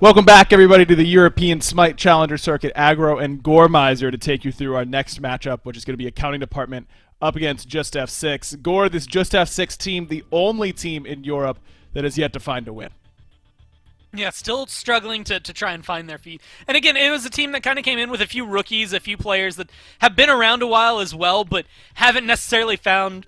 Welcome back, everybody, to the European Smite Challenger Circuit. Aggro and Goremizer to take you through our next matchup, which is going to be Accounting Department up against JustF6. Gore, this JustF6 team, the only team in Europe that has yet to find a win. Yeah, still struggling to try and find their feet. And again, it was a team that kind of came in with a few rookies, a few players that have been around a while as well, but haven't necessarily found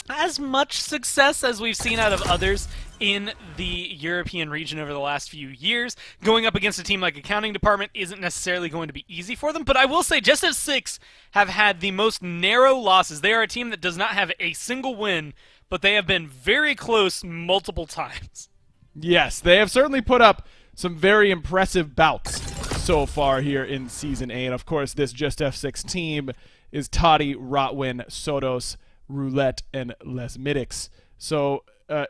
as much success as we've seen out of others in the European region over the last few years. Going up against a team like Accounting Department isn't necessarily going to be easy for them, but I will say JustF6 have had the most narrow losses. They are a team that does not have a single win, but they have been very close multiple times. Yes, they have certainly put up some very impressive bouts so far here in Season 8. Of course, this JustF6 team is Toddy, Rotwin, Sodos, Roulette, and Les Midix. So, or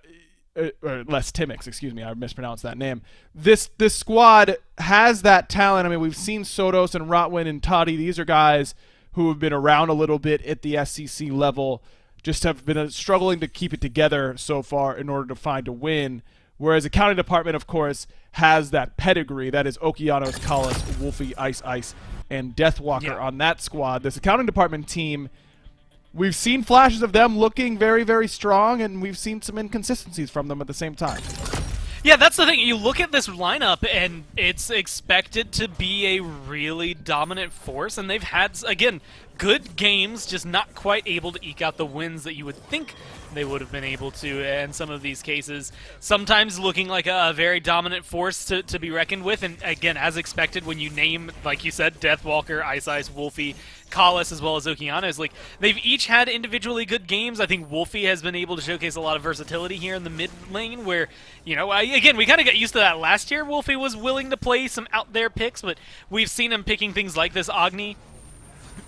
Les Timix, excuse me, I mispronounced that name. This squad has that talent. I mean, we've seen Sodos and Rotwin and Toddy. These are guys who have been around a little bit at the SCC level, just have been struggling to keep it together so far in order to find a win. Whereas Accounting Department, of course, has that pedigree. That is Okeanos, Kalis, Wolfie, Ice, and Deathwalker on that squad. This Accounting Department team, we've seen flashes of them looking very, very strong, and we've seen some inconsistencies from them at the same time. Yeah, that's the thing. You look at this lineup, and it's expected to be a really dominant force, and they've had, again, good games, just not quite able to eke out the wins that you would think they would have been able to in some of these cases. Sometimes looking like a very dominant force to be reckoned with, and again, as expected, when you name, like you said, Deathwalker, Ice, Wolfie, Kalis, as well as Okeanos, like, they've each had individually good games. I think Wolfie has been able to showcase a lot of versatility here in the mid lane where, you know, again, we kind of got used to that last year. Wolfie was willing to play some out there picks, but we've seen him picking things like this Agni.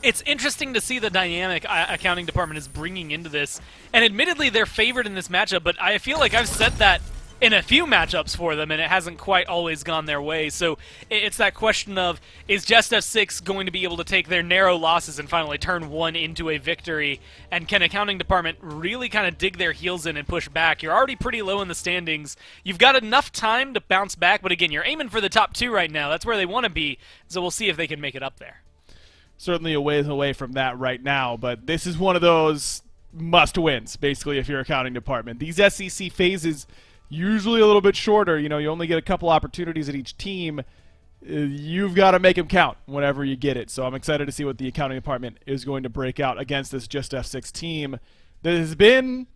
It's interesting to see the dynamic Accounting Department is bringing into this, and admittedly they're favored in this matchup, but I feel like I've said that in a few matchups for them, and it hasn't quite always gone their way. So it's that question of, is JustF6 going to be able to take their narrow losses and finally turn one into a victory? And can Accounting Department really kind of dig their heels in and push back? You're already pretty low in the standings. You've got enough time to bounce back, but again, you're aiming for the top two right now. That's where they want to be, so we'll see if they can make it up there. Certainly a ways away from that right now, but this is one of those must-wins, basically, if you're Accounting Department. These SCC phases usually a little bit shorter. You know, you only get a couple opportunities at each team. You've got to make them count whenever you get it. So I'm excited to see what the Accounting Department is going to break out against this JustF6 team that has been,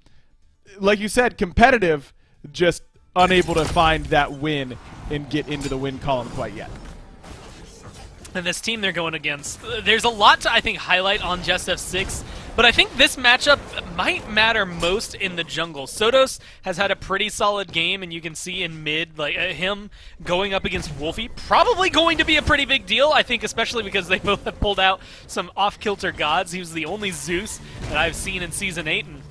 like you said, competitive, just unable to find that win and get into the win column quite yet. And this team they're going against, there's a lot to, I think, highlight on JustF6, but I think this matchup might matter most in the jungle. Sodos has had a pretty solid game, and you can see in mid, like him going up against Wolfie, probably going to be a pretty big deal, I think, especially because they both have pulled out some off-kilter gods. He was the only Zeus that I've seen in Season 8, and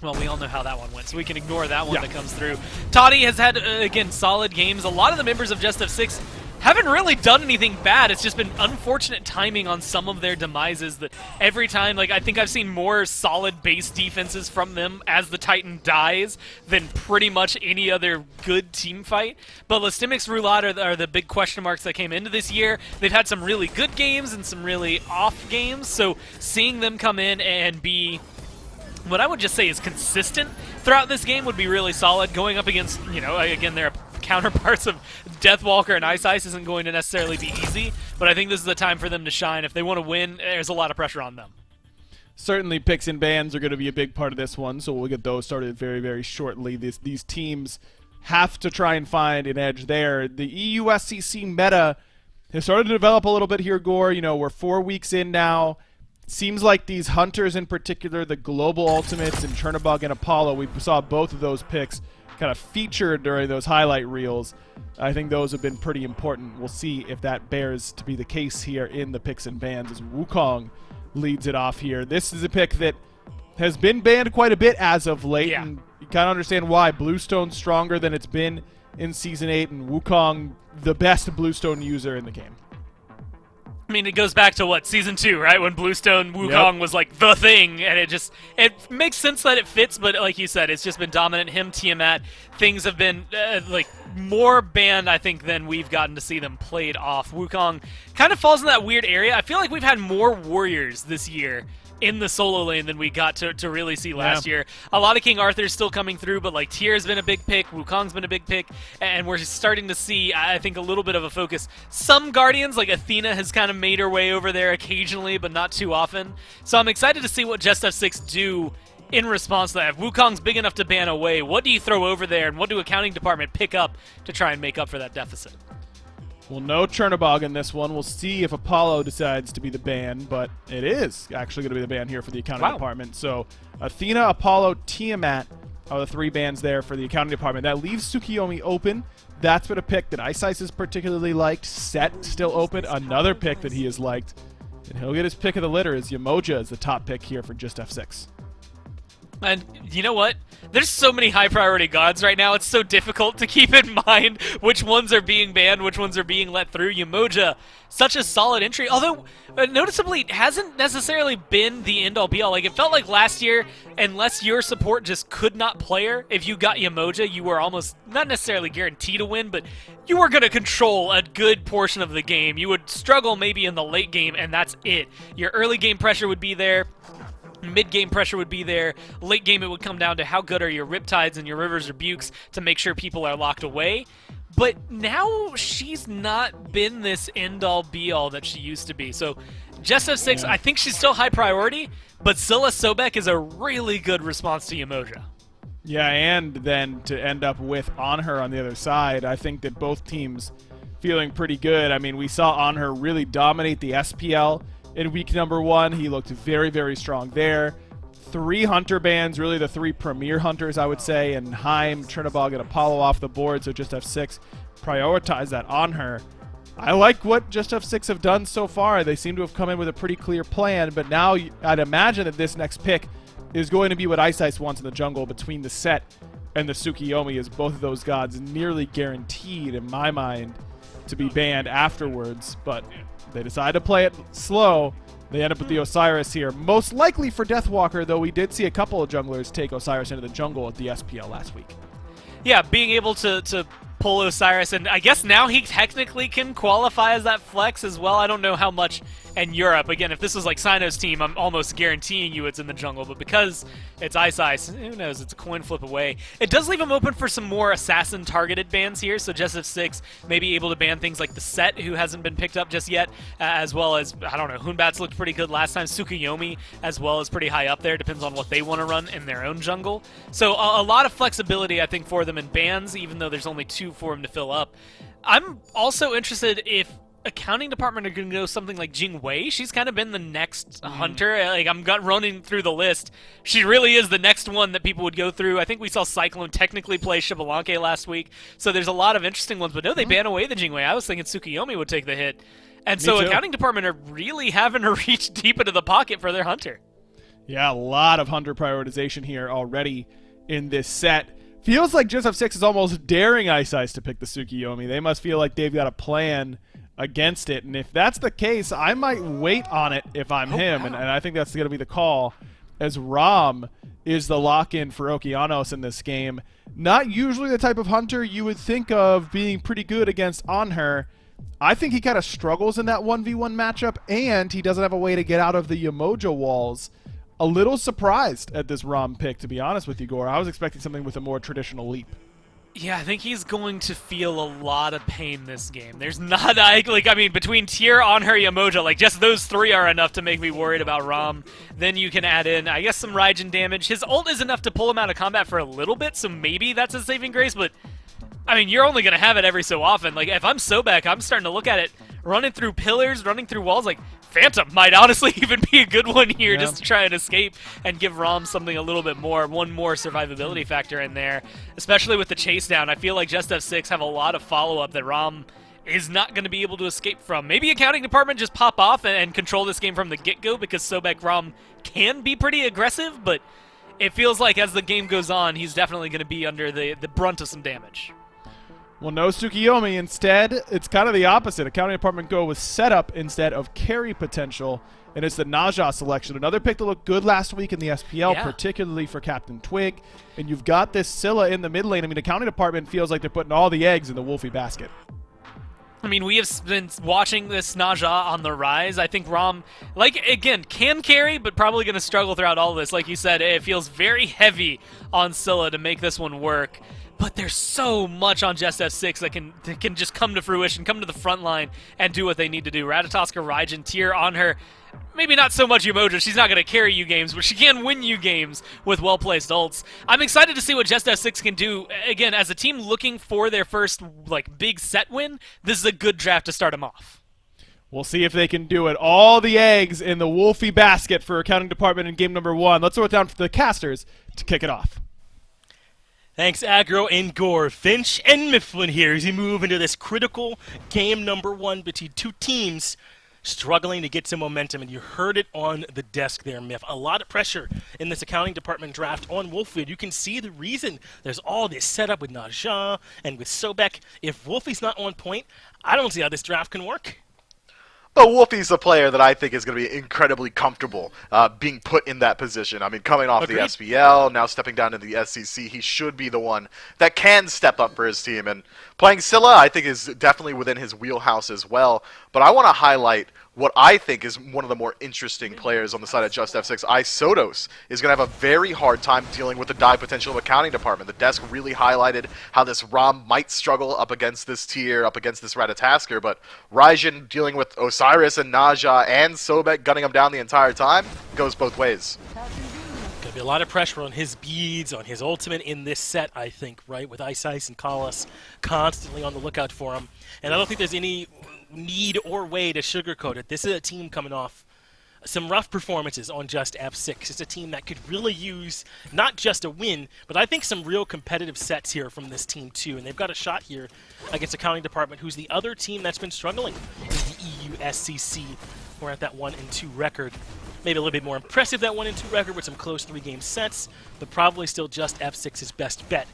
well, we all know how that one went, so we can ignore that one that comes through. Toddy has had, again, solid games. A lot of the members of JustF6 haven't really done anything bad. It's just been unfortunate timing on some of their demises that every time, like, I think I've seen more solid base defenses from them as the Titan dies than pretty much any other good team fight. But Listimix, Roulette are the big question marks that came into this year. They've had some really good games and some really off games, so seeing them come in and be what I would just say is consistent throughout this game would be really solid. Going up against, you know, again, they're counterparts of Deathwalker and Ice isn't going to necessarily be easy, but I think this is the time for them to shine. If they want to win, there's a lot of pressure on them. Certainly picks and bans are going to be a big part of this one, so we'll get those started very, very shortly. These teams have to try and find an edge there. The EU SCC meta has started to develop a little bit here, Gore. You know, we're 4 weeks in now. Seems like these hunters in particular, the global ultimates and Chernobog and Apollo, we saw both of those picks kind of featured during those highlight reels. I think those have been pretty important. We'll see if that bears to be the case here in the picks and bans as Wukong leads it off here. This is a pick that has been banned quite a bit as of late, and you kind of understand why. Bluestone's stronger than it's been in Season 8, and Wukong the best Bluestone user in the game. I mean, it goes back to, what, Season 2, right? When Bluestone Wukong was, like, the thing, and it makes sense that it fits, but like you said, it's just been dominant. Him, Tiamat, things have been, like, more banned, I think, than we've gotten to see them played off. Wukong kind of falls in that weird area. I feel like we've had more warriors this year in the solo lane than we got to really see last year. A lot of King Arthur's still coming through, but like Tier's been a big pick, Wukong's been a big pick, and we're starting to see, I think, a little bit of a focus. Some Guardians, like Athena, has kind of made her way over there occasionally, but not too often. So I'm excited to see what JustF6 do in response to that. If Wukong's big enough to ban away, what do you throw over there, and what do accounting department pick up to try and make up for that deficit? Well, no Chernobog in this one. We'll see if Apollo decides to be the ban, but it is actually going to be the ban here for the accounting department. So Athena, Apollo, Tiamat are the 3 bans there for the accounting department. That leaves Tsukiyomi open. That's been a pick that Ice is particularly liked. Set still open, another pick that he has liked. And he'll get his pick of the litter as Yamoja is the top pick here for JustF6. And you know what? There's so many high-priority gods right now, it's so difficult to keep in mind which ones are being banned, which ones are being let through. Yamoja, such a solid entry, although noticeably it hasn't necessarily been the end-all be-all. Like, it felt like last year, unless your support just could not play her, if you got Yamoja, you were almost not necessarily guaranteed to win, but you were going to control a good portion of the game. You would struggle maybe in the late game, and that's it. Your early game pressure would be there. Mid-game pressure would be there. Late game, it would come down to how good are your Riptides and your Rivers Rebukes to make sure people are locked away. But now she's not been this end-all be-all that she used to be. So JustF6, I think she's still high priority, but Scylla Sobek is a really good response to Yamoja. Yeah, and then to end up with On Her on the other side, I think that both teams feeling pretty good. I mean, we saw On Her really dominate the SPL in week number 1. He looked very, very strong there. 3 hunter bans, really the 3 premier hunters, I would say, and Heim, Chernobog, and Apollo off the board, so JustF6 prioritize that On Her. I like what JustF6 have done so far. They seem to have come in with a pretty clear plan, but now I'd imagine that this next pick is going to be what Ice wants in the jungle between the Set and the Tsukiyomi, as both of those gods nearly guaranteed, in my mind, to be banned afterwards, but they decide to play it slow. They end up with the Osiris here. Most likely for Deathwalker, though we did see a couple of junglers take Osiris into the jungle at the SPL last week. Yeah, being able to pull Osiris, and I guess now he technically can qualify as that flex as well. I don't know how much in Europe. Again, if this was like Sino's team, I'm almost guaranteeing you it's in the jungle, but because it's Ice, who knows, it's a coin flip away. It does leave him open for some more assassin-targeted bans here, so JustF6 may be able to ban things like the Set, who hasn't been picked up just yet, as well as, I don't know, Hunbat's looked pretty good last time. Tsukiyomi as well is pretty high up there, depends on what they want to run in their own jungle. So a lot of flexibility, I think, for them in bans, even though there's only 2 for him to fill up. I'm also interested if accounting department are going to go something like Jing Wei. She's kind of been the next hunter. Like, I'm running through the list. She really is the next one that people would go through. I think we saw Cyclone technically play Xbalanque last week, so there's a lot of interesting ones. But no, they ban away the Jing Wei. I was thinking Tsukiyomi would take the hit. And so accounting department are really having to reach deep into the pocket for their hunter. Yeah, a lot of hunter prioritization here already in this set. Feels like JustF6 is almost daring Ice to pick the Tsukiyomi. They must feel like they've got a plan against it, and if that's the case, I might wait on it if I'm him, and I think that's going to be the call, as Ram is the lock-in for Okeanos in this game. Not usually the type of hunter you would think of being pretty good against On Her. I think he kind of struggles in that 1v1 matchup, and he doesn't have a way to get out of the Yamoja walls. A little surprised at this Ram pick, to be honest with you, Gore. I was expecting something with a more traditional leap. Yeah, I think he's going to feel a lot of pain this game. There's not, I mean, between Tier, On Her, Yamoja, like, just those 3 are enough to make me worried about Ram. Then you can add in, I guess, some Raijin damage. His ult is enough to pull him out of combat for a little bit, so maybe that's a saving grace, but, I mean, you're only going to have it every so often. Like, if I'm Sobek, I'm starting to look at it, running through pillars, running through walls, like, Phantom might honestly even be a good one here, just to try and escape and give Ram something a little bit more, one more survivability factor in there, especially with the chase down. I feel like JustF6 have a lot of follow-up that Ram is not going to be able to escape from. Maybe accounting department just pop off and control this game from the get-go, because Sobek Ram can be pretty aggressive, but it feels like as the game goes on, he's definitely going to be under the brunt of some damage. Well, no Tsukiyomi. Instead, it's kind of the opposite. Accounting department go with setup instead of carry potential, and it's the Naja selection. Another pick that looked good last week in the SPL, particularly for Captain Twig. And you've got this Scylla in the mid lane. I mean, accounting department feels like they're putting all the eggs in the Wolfie basket. I mean, we have been watching this Naja on the rise. I think Rom, like, again, can carry, but probably going to struggle throughout all of this. Like you said, it feels very heavy on Scylla to make this one work. But there's so much on JustF6 that can just come to fruition, come to the front line, and do what they need to do. Ratatoska, Raijin, Tyr on her. Maybe not so much Umoja. She's not going to carry you games, but she can win you games with well-placed ults. I'm excited to see what JustF6 can do. Again, as a team looking for their first big set win, this is a good draft to start them off. We'll see if they can do it. All the eggs in the Wolfie basket for accounting department in game number 1. Let's throw it down for the casters to kick it off. Thanks, Aggro and Gore. Finch and Mifflin here as we move into this critical game number 1 between two teams struggling to get some momentum, and you heard it on the desk there, Miff. A lot of pressure in this accounting department draft on Wolfie. You can see the reason. There's all this setup with Naja and with Sobek. If Wolfie's not on point, I don't see how this draft can work. But Wolfie's a player that I think is going to be incredibly comfortable being put in that position. I mean, coming off the SPL, now stepping down to the SCC, he should be the one that can step up for his team. And playing Scylla, I think, is definitely within his wheelhouse as well. But I want to highlight what I think is one of the more interesting players on the side of JustF6. Sodos is going to have a very hard time dealing with the die potential of accounting department. The desk really highlighted how this Rom might struggle up against this tier, up against this Ratatasker, but Raijin dealing with Osiris and Naja and Sobek gunning him down the entire time goes both ways. Gonna be a lot of pressure on his beads, on his ultimate in this set, I think, right? With Ice and Kalas constantly on the lookout for him. And I don't think there's any need or way to sugarcoat it. This is a team coming off some rough performances on JustF6. It's a team that could really use not just a win, but I think some real competitive sets here from this team too. And they've got a shot here against accounting department, who's the other team that's been struggling in the EU SCC. We're at that 1-2 record. Maybe a little bit more impressive, that 1-2 record with some close 3-game sets, but probably still JustF6's best bet.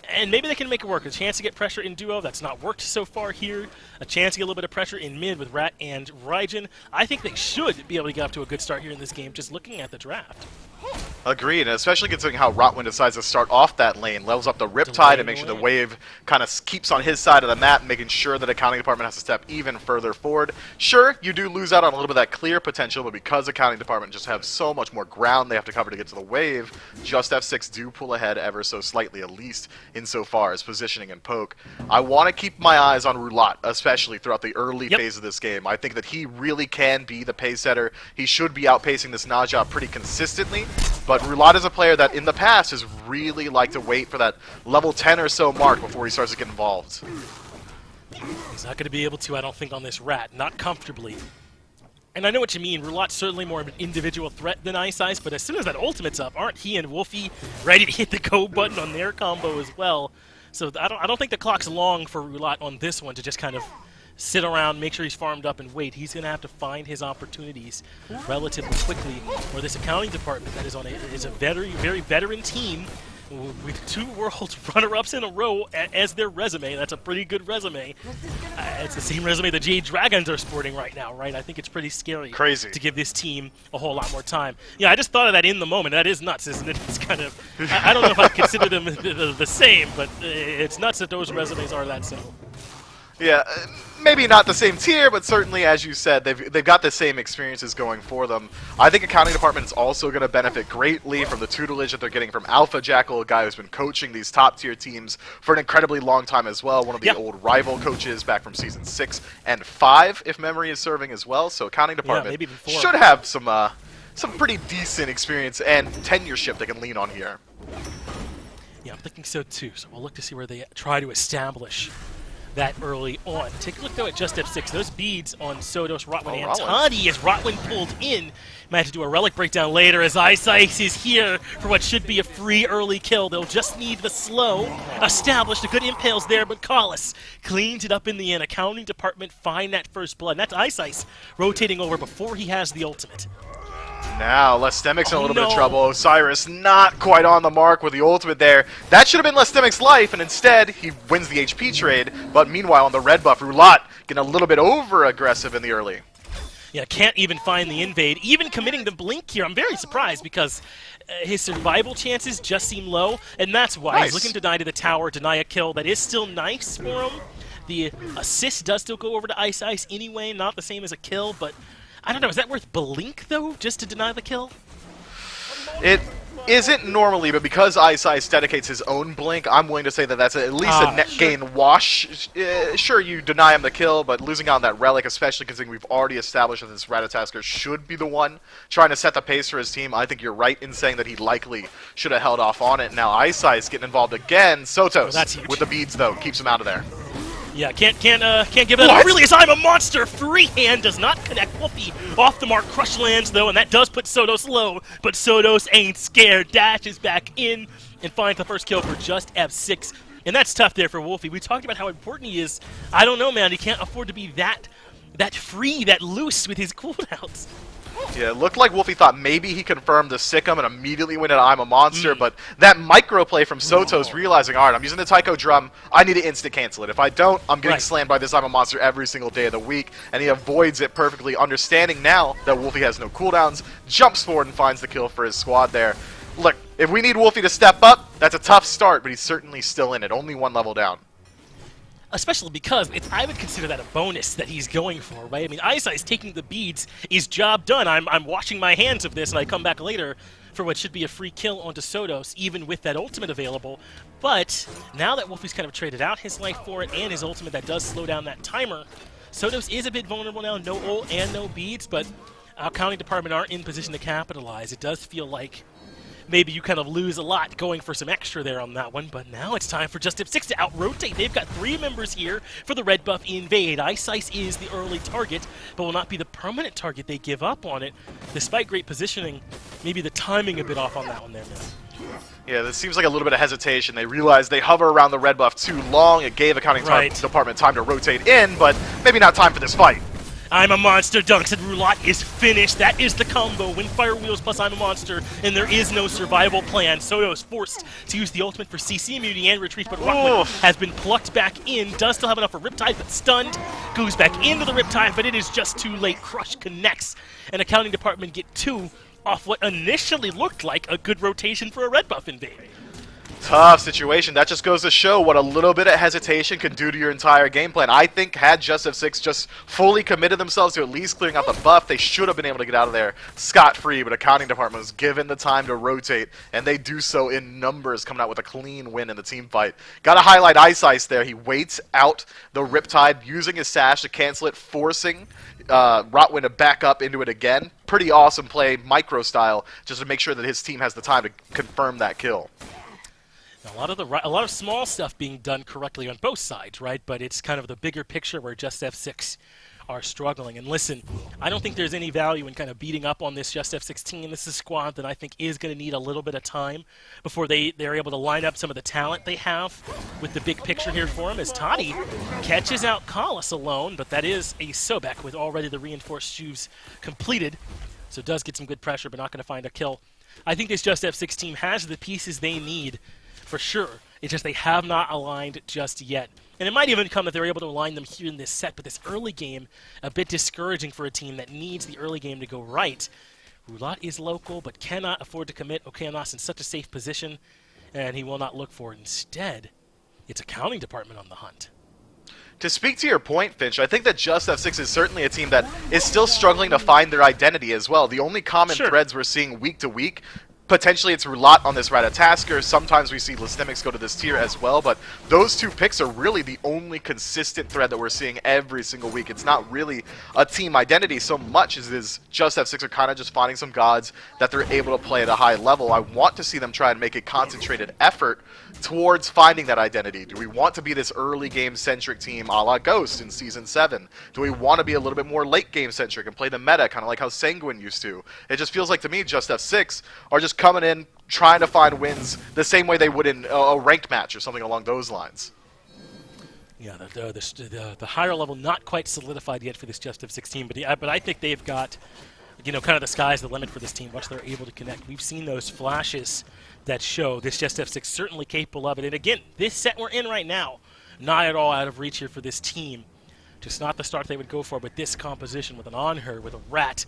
And maybe they can make it work. A chance to get pressure in duo. That's not worked so far here. A chance to get a little bit of pressure in mid with Rat and Raijin. I think they should be able to get off to a good start here in this game, just looking at the draft. Agreed, and especially considering how Rotwin decides to start off that lane, levels up the Riptide and make sure the wave kind of keeps on his side of the map, making sure that accounting department has to step even further forward. Sure, you do lose out on a little bit of that clear potential, but because accounting department just have so much more ground they have to cover to get to the wave, JustF6 do pull ahead ever so slightly, at least insofar as positioning and poke. I want to keep my eyes on Roulat, especially throughout the early phase of this game. I think that he really can be the pace setter. He should be outpacing this Naja pretty consistently. But Roulat is a player that in the past has really liked to wait for that level 10 or so mark before he starts to get involved. He's not going to be able to, I don't think, on this Rat. Not comfortably. And I know what you mean. Roulat's certainly more of an individual threat than Ice, but as soon as that ultimate's up, aren't he and Wolfie ready to hit the go button on their combo as well? So I don't think the clock's long for Roulat on this one to just kind of sit around, make sure he's farmed up, and wait. He's going to have to find his opportunities relatively quickly. Or this accounting department that is a very, very veteran team with 2 world runner-ups in a row as their resume. That's a pretty good resume. It's the same resume the Jade Dragons are sporting right now, right? I think it's pretty scary to give this team a whole lot more time. Yeah, I just thought of that in the moment. That is nuts, isn't it? It's kind of, I don't know if I consider them the same, but it's nuts that those resumes are that simple. Yeah, maybe not the same tier, but certainly, as you said, they've got the same experiences going for them. I think accounting department is also going to benefit greatly from the tutelage that they're getting from Alpha Jackal, a guy who's been coaching these top tier teams for an incredibly long time as well. One of the old rival coaches back from season 6 and 5, if memory is serving as well. So accounting department should have some pretty decent experience and tenureship they can lean on here. Yeah, I'm thinking so too. So we'll look to see where they try to establish that early on. Take a look, though, at JustF6. Those beads on Sodos, Rotwin, and Toddy as Rotwin pulled in. Might have to do a relic breakdown later as Ice is here for what should be a free early kill. They'll just need the slow established. A good impales there, but Collis cleans it up in the end. Accounting department find that first blood. And that's Ice rotating over before he has the ultimate. Now, Lestemic's in a little bit of no. trouble. Osiris not quite on the mark with the ultimate there. That should have been Lestemic's life, and instead, he wins the HP trade. But meanwhile, on the red buff, Roulat getting a little bit over-aggressive in the early. Yeah, can't even find the invade. Even committing the blink here, I'm very surprised because his survival chances just seem low, and that's why he's looking to deny to the tower, deny a kill. That is still nice for him. The assist does still go over to Ice anyway, not the same as a kill, but I don't know, is that worth blink, though, just to deny the kill? It isn't normally, but because Ice dedicates his own blink, I'm willing to say that that's at least a net gain wash. Sure, you deny him the kill, but losing out on that relic, especially considering we've already established that this Ratatasker should be the one trying to set the pace for his team. I think you're right in saying that he likely should have held off on it. Now Ice getting involved again. Sotos with the beads, though, keeps him out of there. Yeah, can't give that up. Really, as I'm a monster. Freehand does not connect Wolfie off the mark. Crush lands, though, and that does put Sotos low. But Sotos ain't scared. Dashes back in and finds the first kill for JustF6. And that's tough there for Wolfie. We talked about how important he is. I don't know, man. He can't afford to be that free, that loose with his cooldowns. Yeah, it looked like Wolfie thought maybe he confirmed the Sick'em and immediately went into I'm a Monster, but that micro play from Sotos realizing, all right, I'm using the Taiko drum, I need to instant cancel it. If I don't, I'm getting slammed by this I'm a Monster every single day of the week, and he avoids it perfectly, understanding now that Wolfie has no cooldowns, jumps forward and finds the kill for his squad there. Look, if we need Wolfie to step up, that's a tough start, but he's certainly still in it, only one level down. Especially because I would consider that a bonus that he's going for, right? I mean, Ice taking the beads is job done. I'm washing my hands of this, and I come back later for what should be a free kill onto Sotos, even with that ultimate available. But now that Wolfie's kind of traded out his life for it and his ultimate that does slow down that timer, Sotos is a bit vulnerable now. No ult and no beads, but our counting department aren't in position to capitalize. It does feel like maybe you kind of lose a lot going for some extra there on that one, but now it's time for JustF6 to out-rotate. They've got 3 members here for the red buff invade. Ice is the early target, but will not be the permanent target. They give up on it, despite great positioning. Maybe the timing a bit off on that one there, man. Yeah, this seems like a little bit of hesitation. They realized they hover around the red buff too long. It gave accounting department time to rotate in, but maybe not time for this fight. I'm a Monster dunks and Roulat is finished. That is the combo. Wind Fire Wheels plus I'm a Monster, and there is no survival plan. Soto's forced to use the ultimate for CC immunity and retreat, but Rockwood has been plucked back in. Does still have enough for Riptide, but stunned. Goes back into the Riptide, but it is just too late. Crush connects, and accounting department get 2 off what initially looked like a good rotation for a red buff invade. Tough situation. That just goes to show what a little bit of hesitation can do to your entire game plan. I think had JustF6 just fully committed themselves to at least clearing out the buff, they should have been able to get out of there scot-free, but accounting department was given the time to rotate, and they do so in numbers, coming out with a clean win in the team fight. Got to highlight Ice there. He waits out the Riptide, using his sash to cancel it, forcing Rotwin to back up into it again. Pretty awesome play, micro style, just to make sure that his team has the time to confirm that kill. A lot of small stuff being done correctly on both sides, right? But it's kind of the bigger picture where JustF6 are struggling. And listen, I don't think there's any value in kind of beating up on this JustF6 team. This is a squad that I think is going to need a little bit of time before they're able to line up some of the talent they have with the big picture here for them, as Toddy catches out Collis alone, but that is a Sobek with already the reinforced shoes completed. So does get some good pressure, but not going to find a kill. I think this JustF6 team has the pieces they need for sure. It's just they have not aligned just yet. And it might even come that they're able to align them here in this set, but this early game, a bit discouraging for a team that needs the early game to go right. Roulat is local, but cannot afford to commit Okeanos in such a safe position, and he will not look for it. Instead, it's accounting department on the hunt. To speak to your point, Finch, I think that JustF6 is certainly a team that is still struggling to find their identity as well. The only common threads we're seeing week to week, potentially it's Roulat on this Ratatasker. Sometimes we see Lestemix go to this tier as well, but those 2 picks are really the only consistent thread that we're seeing every single week. It's not really a team identity so much as it is JustF6 are kind of just finding some gods that they're able to play at a high level. I want to see them try and make a concentrated effort towards finding that identity. Do we want to be this early game centric team a la Ghost in Season 7? Do we want to be a little bit more late game centric and play the meta, kind of like how Sanguine used to? It just feels like to me JustF6 are just coming in trying to find wins the same way they would in a ranked match or something along those lines. Yeah, the higher level not quite solidified yet for this JustF6 team, but I think they've got you know, kind of the sky's the limit for this team once they're able to connect. We've seen those flashes that show this JustF6 certainly capable of it. And again, this set we're in right now, not at all out of reach here for this team. Just not the start they would go for, but this composition with an On-Her, with a Rat,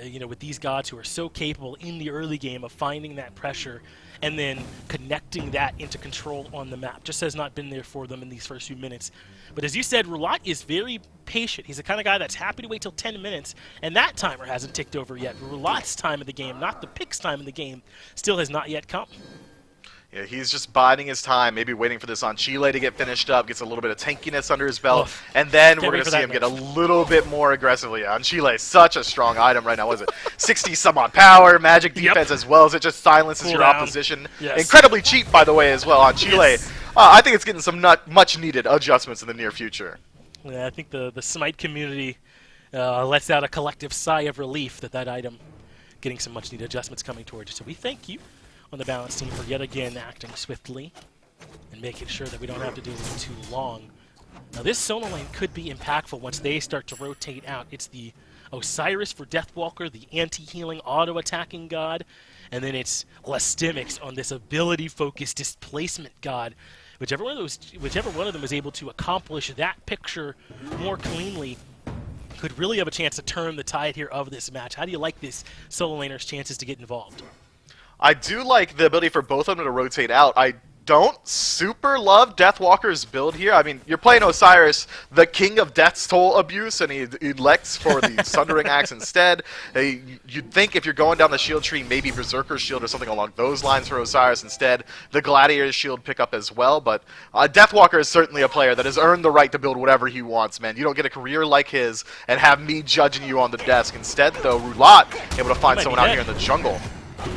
you know, with these gods who are so capable in the early game of finding that pressure and then connecting that into control on the map. Just has not been there for them in these first few minutes. But as you said, Roulat is very patient. He's the kind of guy that's happy to wait till 10 minutes, and that timer hasn't ticked over yet. Roulat's time of the game, not the Pick's time in the game, still has not yet come. Yeah, he's just biding his time, maybe waiting for this on Chile to get finished up, gets a little bit of tankiness under his belt, and then we're going to see him get a little bit more aggressively. On Chile, such a strong item right now. What is it? 60 some odd power, magic defense, as well as it just silences your opposition. Yes. Incredibly cheap, by the way, as well on Chile. Yes. I think it's getting some much needed adjustments in the near future. Yeah, I think the Smite community lets out a collective sigh of relief that item getting some much needed adjustments coming towards you. So we thank you on the balance team for yet again acting swiftly and making sure that we don't have to do this too long. Now this solo lane could be impactful once they start to rotate out. It's the Osiris for Deathwalker, the anti-healing auto-attacking god, and then it's Lastymix on this ability-focused displacement god. Whichever one of them is able to accomplish that picture more cleanly could really have a chance to turn the tide here of this match. How do you like this solo laner's chances to get involved? I do like the ability for both of them to rotate out. I don't super love Deathwalker's build here. I mean, you're playing Osiris, the king of Death's Toll abuse, and he elects for the Sundering Axe instead. You'd think if you're going down the shield tree, maybe Berserker's Shield or something along those lines for Osiris instead. The Gladiator's Shield pick up as well, but Deathwalker is certainly a player that has earned the right to build whatever he wants, man. You don't get a career like his and have me judging you on the desk. Instead, though, Roulat able to find someone out here in the jungle.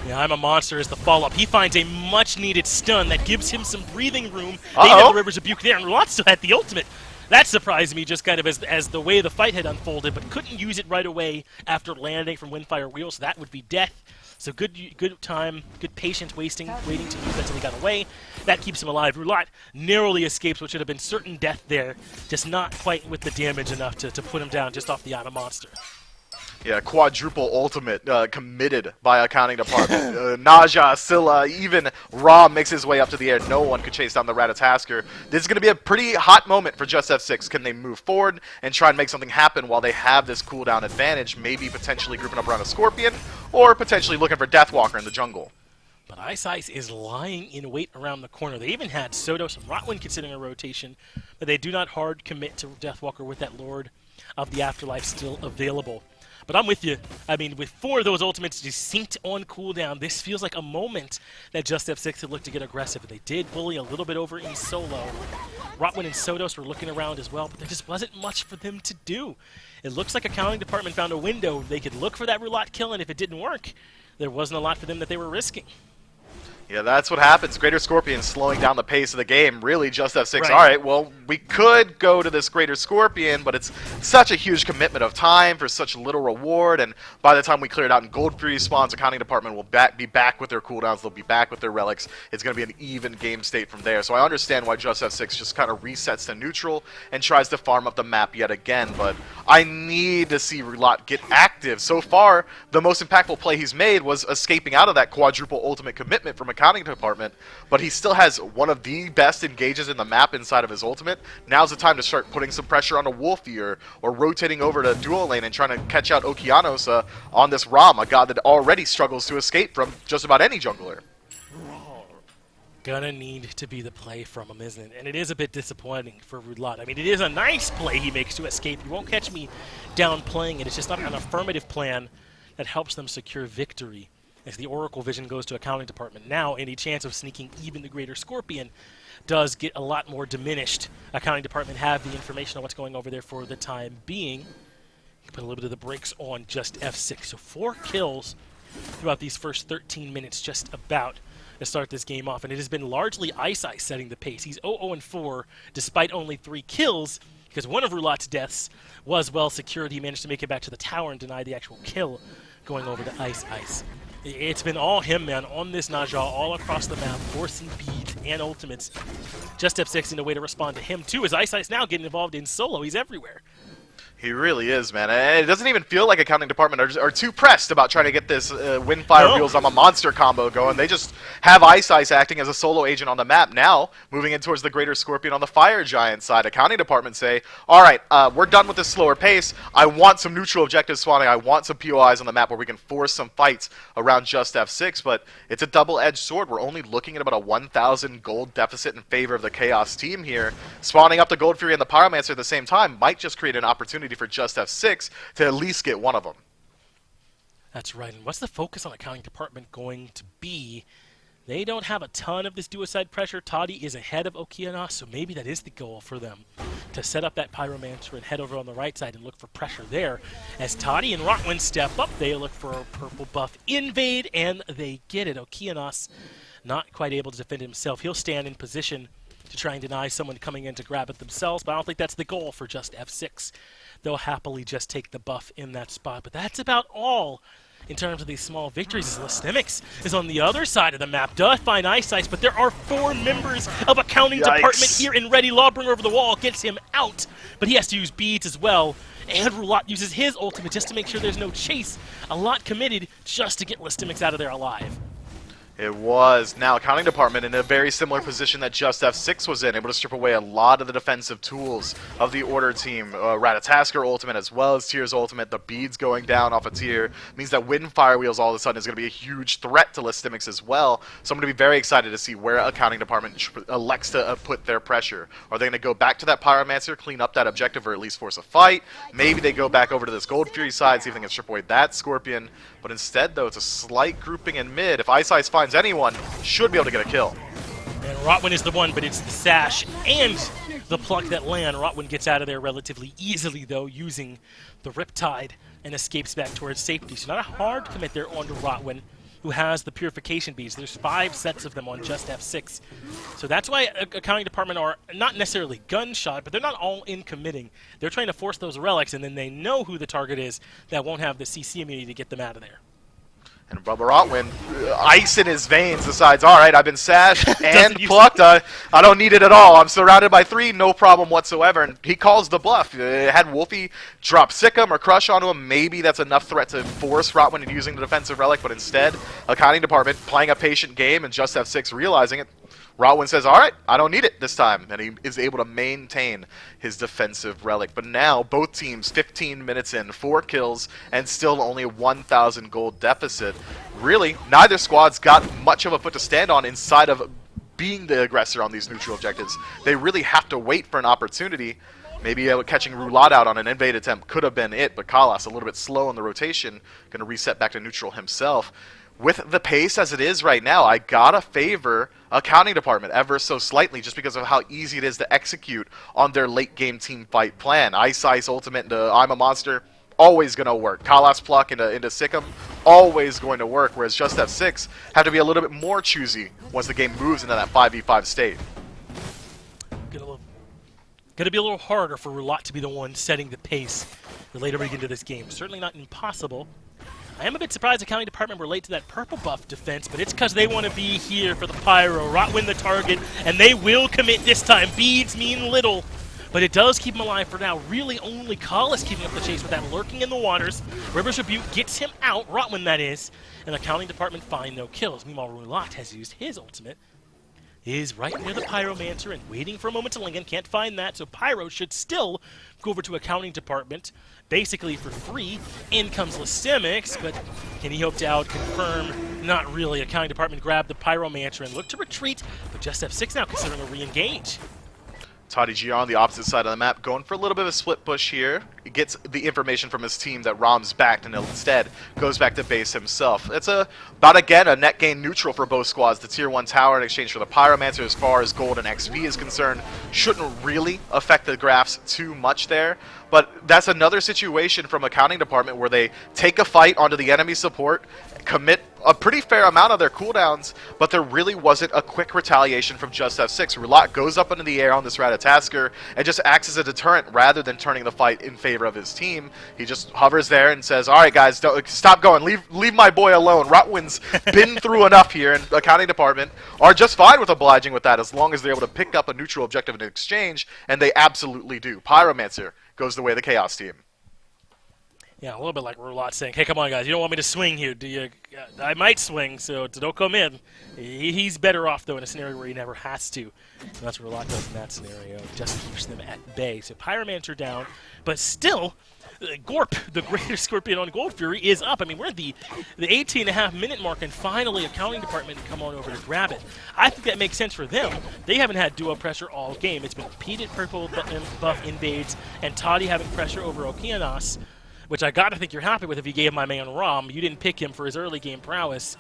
Yeah, I'm a monster is the follow-up. He finds a much-needed stun that gives him some breathing room. They had the River's Rebuke there, and Roulat still had the ultimate. That surprised me just kind of as the way the fight had unfolded, but couldn't use it right away after landing from Windfire Wheels. That would be death. So good time, good patience waiting to use that until he got away. That keeps him alive. Roulat narrowly escapes what should have been certain death there, just not quite with the damage enough to put him down just off the Ana Monster. Yeah, quadruple ultimate committed by accounting department. Naja, Scylla, even Ra makes his way up to the air. No one could chase down the Ratatasker. This is going to be a pretty hot moment for JustF6. Can they move forward and try and make something happen while they have this cooldown advantage? Maybe potentially grouping up around a Scorpion, or potentially looking for Deathwalker in the jungle. But Ice is lying in wait around the corner. They even had Sodos and Rotwin considering a rotation, but they do not hard commit to Deathwalker with that Lord of the Afterlife still available. But I'm with you. I mean, with 4 of those ultimates just synced on cooldown, this feels like a moment that JustF6 had looked to get aggressive. They did bully a little bit over in solo. Rotwin and Sodos were looking around as well, but there just wasn't much for them to do. It looks like accounting department found a window. They could look for that Roulat kill, and if it didn't work, there wasn't a lot for them that they were risking. Yeah, that's what happens. Greater Scorpion slowing down the pace of the game. Really, JustF6. Right. All right, well, we could go to this Greater Scorpion, but it's such a huge commitment of time for such little reward. And by the time we clear it out in Gold Fury spawns, accounting department will be back with their cooldowns. They'll be back with their relics. It's going to be an even game state from there. So I understand why JustF6 just kind of resets to neutral and tries to farm up the map yet again. But I need to see Roulat get active. So far, the most impactful play he's made was escaping out of that quadruple ultimate commitment from accounting department, but he still has one of the best engages in the map inside of his ultimate. Now's the time to start putting some pressure on a Wolfie or rotating over to dual lane and trying to catch out Okeanos on this Ram, a god that already struggles to escape from just about any jungler. Gonna need to be the play from him, isn't it? And it is a bit disappointing for Roulat. I mean, it is a nice play he makes to escape. You won't catch me downplaying it. It's just not an affirmative plan that helps them secure victory. As the Oracle Vision goes to accounting department. Now, any chance of sneaking even the Greater Scorpion does get a lot more diminished. Accounting department have the information on what's going over there for the time being. Put a little bit of the brakes on JustF6. So 4 kills throughout these first 13 minutes, just about to start this game off. And it has been largely Ice setting the pace. He's 0-0-4 despite only 3 kills, because one of Roulat's deaths was well secured. He managed to make it back to the tower and deny the actual kill, going over to Ice. It's been all him, man, on this Naja, all across the map, forcing beads and ultimates. JustF6 in a way to respond to him, too, as Ice now getting involved in solo. He's everywhere. He really is, man. And it doesn't even feel like accounting department are too pressed about trying to get this Windfire Wheels on a monster combo going. They just have Ice acting as a solo agent on the map now, moving in towards the Greater Scorpion on the Fire Giant side. Accounting department say, all right, we're done with this slower pace. I want some neutral objectives spawning. I want some POIs on the map where we can force some fights around JustF6, but it's a double-edged sword. We're only looking at about a 1,000 gold deficit in favor of the Chaos team here. Spawning up the Gold Fury and the Pyromancer at the same time might just create an opportunity for JustF6 to at least get one of them. That's right. And what's the focus on accounting department going to be? They don't have a ton of this duocide pressure. Toddy is ahead of Okeanos, so maybe that is the goal for them, to set up that Pyromancer and head over on the right side and look for pressure there. As Toddy and Rotwin step up, they look for a purple buff invade, and they get it. Okeanos not quite able to defend himself. He'll stand in position to try and deny someone coming in to grab it themselves, but I don't think that's the goal for JustF6. They'll happily just take the buff in that spot, but that's about all in terms of these small victories. As Listemics is on the other side of the map, does find Ice, but there are 4 members of accounting department here in ready. Lawbringer over the wall gets him out, but he has to use beads as well, and Roulat uses his ultimate just to make sure there's no chase. A lot committed just to get Listemics out of there alive. It was. Now, accounting department in a very similar position that JustF6 was in, able to strip away a lot of the defensive tools of the Order team. Ratatasker ultimate as well as Tyr's ultimate. The beads going down off of Tyr means that Windfire Wheels all of a sudden is going to be a huge threat to Listemics as well. So I'm going to be very excited to see where accounting department elects to put their pressure. Are they going to go back to that Pyromancer, clean up that objective, or at least force a fight? Maybe they go back over to this Gold Fury side, see if they can strip away that Scorpion. But instead, though, it's a slight grouping in mid. If Ice finds anyone, should be able to get a kill. And Rotwin is the one, but it's the sash and the pluck that land. Rotwin gets out of there relatively easily, though, using the Riptide and escapes back towards safety. So not a hard commit there onto Rotwin, who has the Purification Beads. There's 5 sets of them on JustF6. So that's why accounting department are not necessarily gunshot, but they're not all in committing. They're trying to force those relics, and then they know who the target is that won't have the CC immunity to get them out of there. And Bubba Rotwin, ice in his veins, decides, all right, I've been sashed and plucked. I don't need it at all. I'm surrounded by 3, no problem whatsoever. And he calls the bluff. Had Wolfie drop Sick him or Crush onto him, maybe that's enough threat to force Rotwin into using the defensive relic. But instead, accounting department playing a patient game and JustF6 realizing it. Rotwin says, all right, I don't need it this time, and he is able to maintain his defensive relic. But now, both teams 15 minutes in, 4 kills, and still only a 1,000 gold deficit. Really, neither squad's got much of a foot to stand on inside of being the aggressor on these neutral objectives. They really have to wait for an opportunity. Maybe catching Roulat out on an invade attempt could have been it, but Kalas a little bit slow in the rotation, going to reset back to neutral himself. With the pace as it is right now, I gotta favor accounting department ever so slightly just because of how easy it is to execute on their late game team fight plan. Ice ultimate into I'm a monster, always gonna work. Kalas pluck into Sikkim, always going to work, whereas JustF6 have to be a little bit more choosy once the game moves into that 5v5 state. Gonna be a little harder for Roulat to be the one setting the pace the later we get into this game. Certainly not impossible. I am a bit surprised accounting department were late to that purple buff defense, but it's because they want to be here for the Pyro. Rotwin the target, and they will commit this time. Beads mean little, but it does keep him alive for now. Really only Kalas keeping up the chase with that lurking in the waters. River's Rebuke gets him out, Rotwin that is, and accounting department find no kills. Meanwhile, Roulat has used his ultimate, is right near the Pyromancer and waiting for a moment to link in. Can't find that, so Pyro should still go over to accounting department basically for free. In comes Listemics, but can he hope to out-confirm? Not really. Accounting department grabbed the Pyromancer and looked to retreat, but JustF6 now considering a re-engage. Toddy G on the opposite side of the map, going for a little bit of a split push here. He gets the information from his team that Rom's backed and instead goes back to base himself. It's about, again, a net gain neutral for both squads. The Tier 1 tower in exchange for the Pyromancer as far as gold and XP is concerned shouldn't really affect the graphs too much there. But that's another situation from accounting department where they take a fight onto the enemy support, commit a pretty fair amount of their cooldowns, but there really wasn't a quick retaliation from JustF6. Roulat goes up into the air on this Ratatasker and just acts as a deterrent rather than turning the fight in favor of his team. He just hovers there and says, all right, guys, stop going. Leave my boy alone. Rotwin's been through enough here, and accounting department are just fine with obliging with that as long as they're able to pick up a neutral objective in exchange, and they absolutely do. Pyromancer goes the way of the Chaos team. Yeah, a little bit like Roulat saying, hey, come on, guys, you don't want me to swing here, do you? I might swing, so don't come in. He's better off, though, in a scenario where he never has to. And that's what Roulat does in that scenario. Just keeps them at bay. So Pyromancer down, but still, Gorp, the greater Scorpion on Gold Fury, is up. I mean, we're at the 18.5-minute mark, and finally accounting department come on over to grab it. I think that makes sense for them. They haven't had duo pressure all game. It's been repeated purple buff invades, and Toddy having pressure over Okeanos, which I gotta think you're happy with if you gave my man Rom. You didn't pick him for his early game prowess.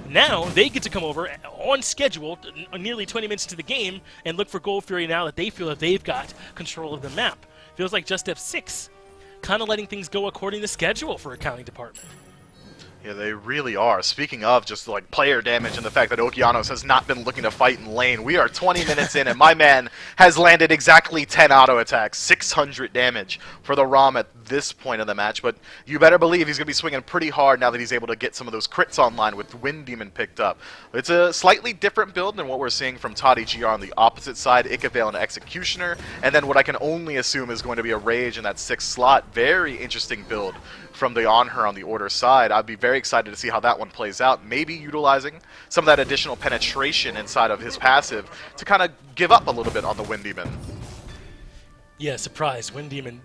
Now they get to come over on schedule, nearly 20 minutes to the game, and look for Gold Fury now that they feel that they've got control of the map. Feels like JustF6 kind of letting things go according to schedule for accounting department. Yeah, they really are. Speaking of just like player damage and the fact that Okeanos has not been looking to fight in lane, we are 20 minutes in and my man has landed exactly 10 auto attacks, 600 damage for the ROM at this point of the match. But you better believe he's going to be swinging pretty hard now that he's able to get some of those crits online with Wind Demon picked up. It's a slightly different build than what we're seeing from Toddy GR on the opposite side, Ikavale and Executioner, and then what I can only assume is going to be a Rage in that 6th slot. Very interesting build from the On-Her on the Order side. I'd be very excited to see how that one plays out, maybe utilizing some of that additional penetration inside of his passive to kind of give up a little bit on the Wind Demon. Yeah, surprise. Wind Demon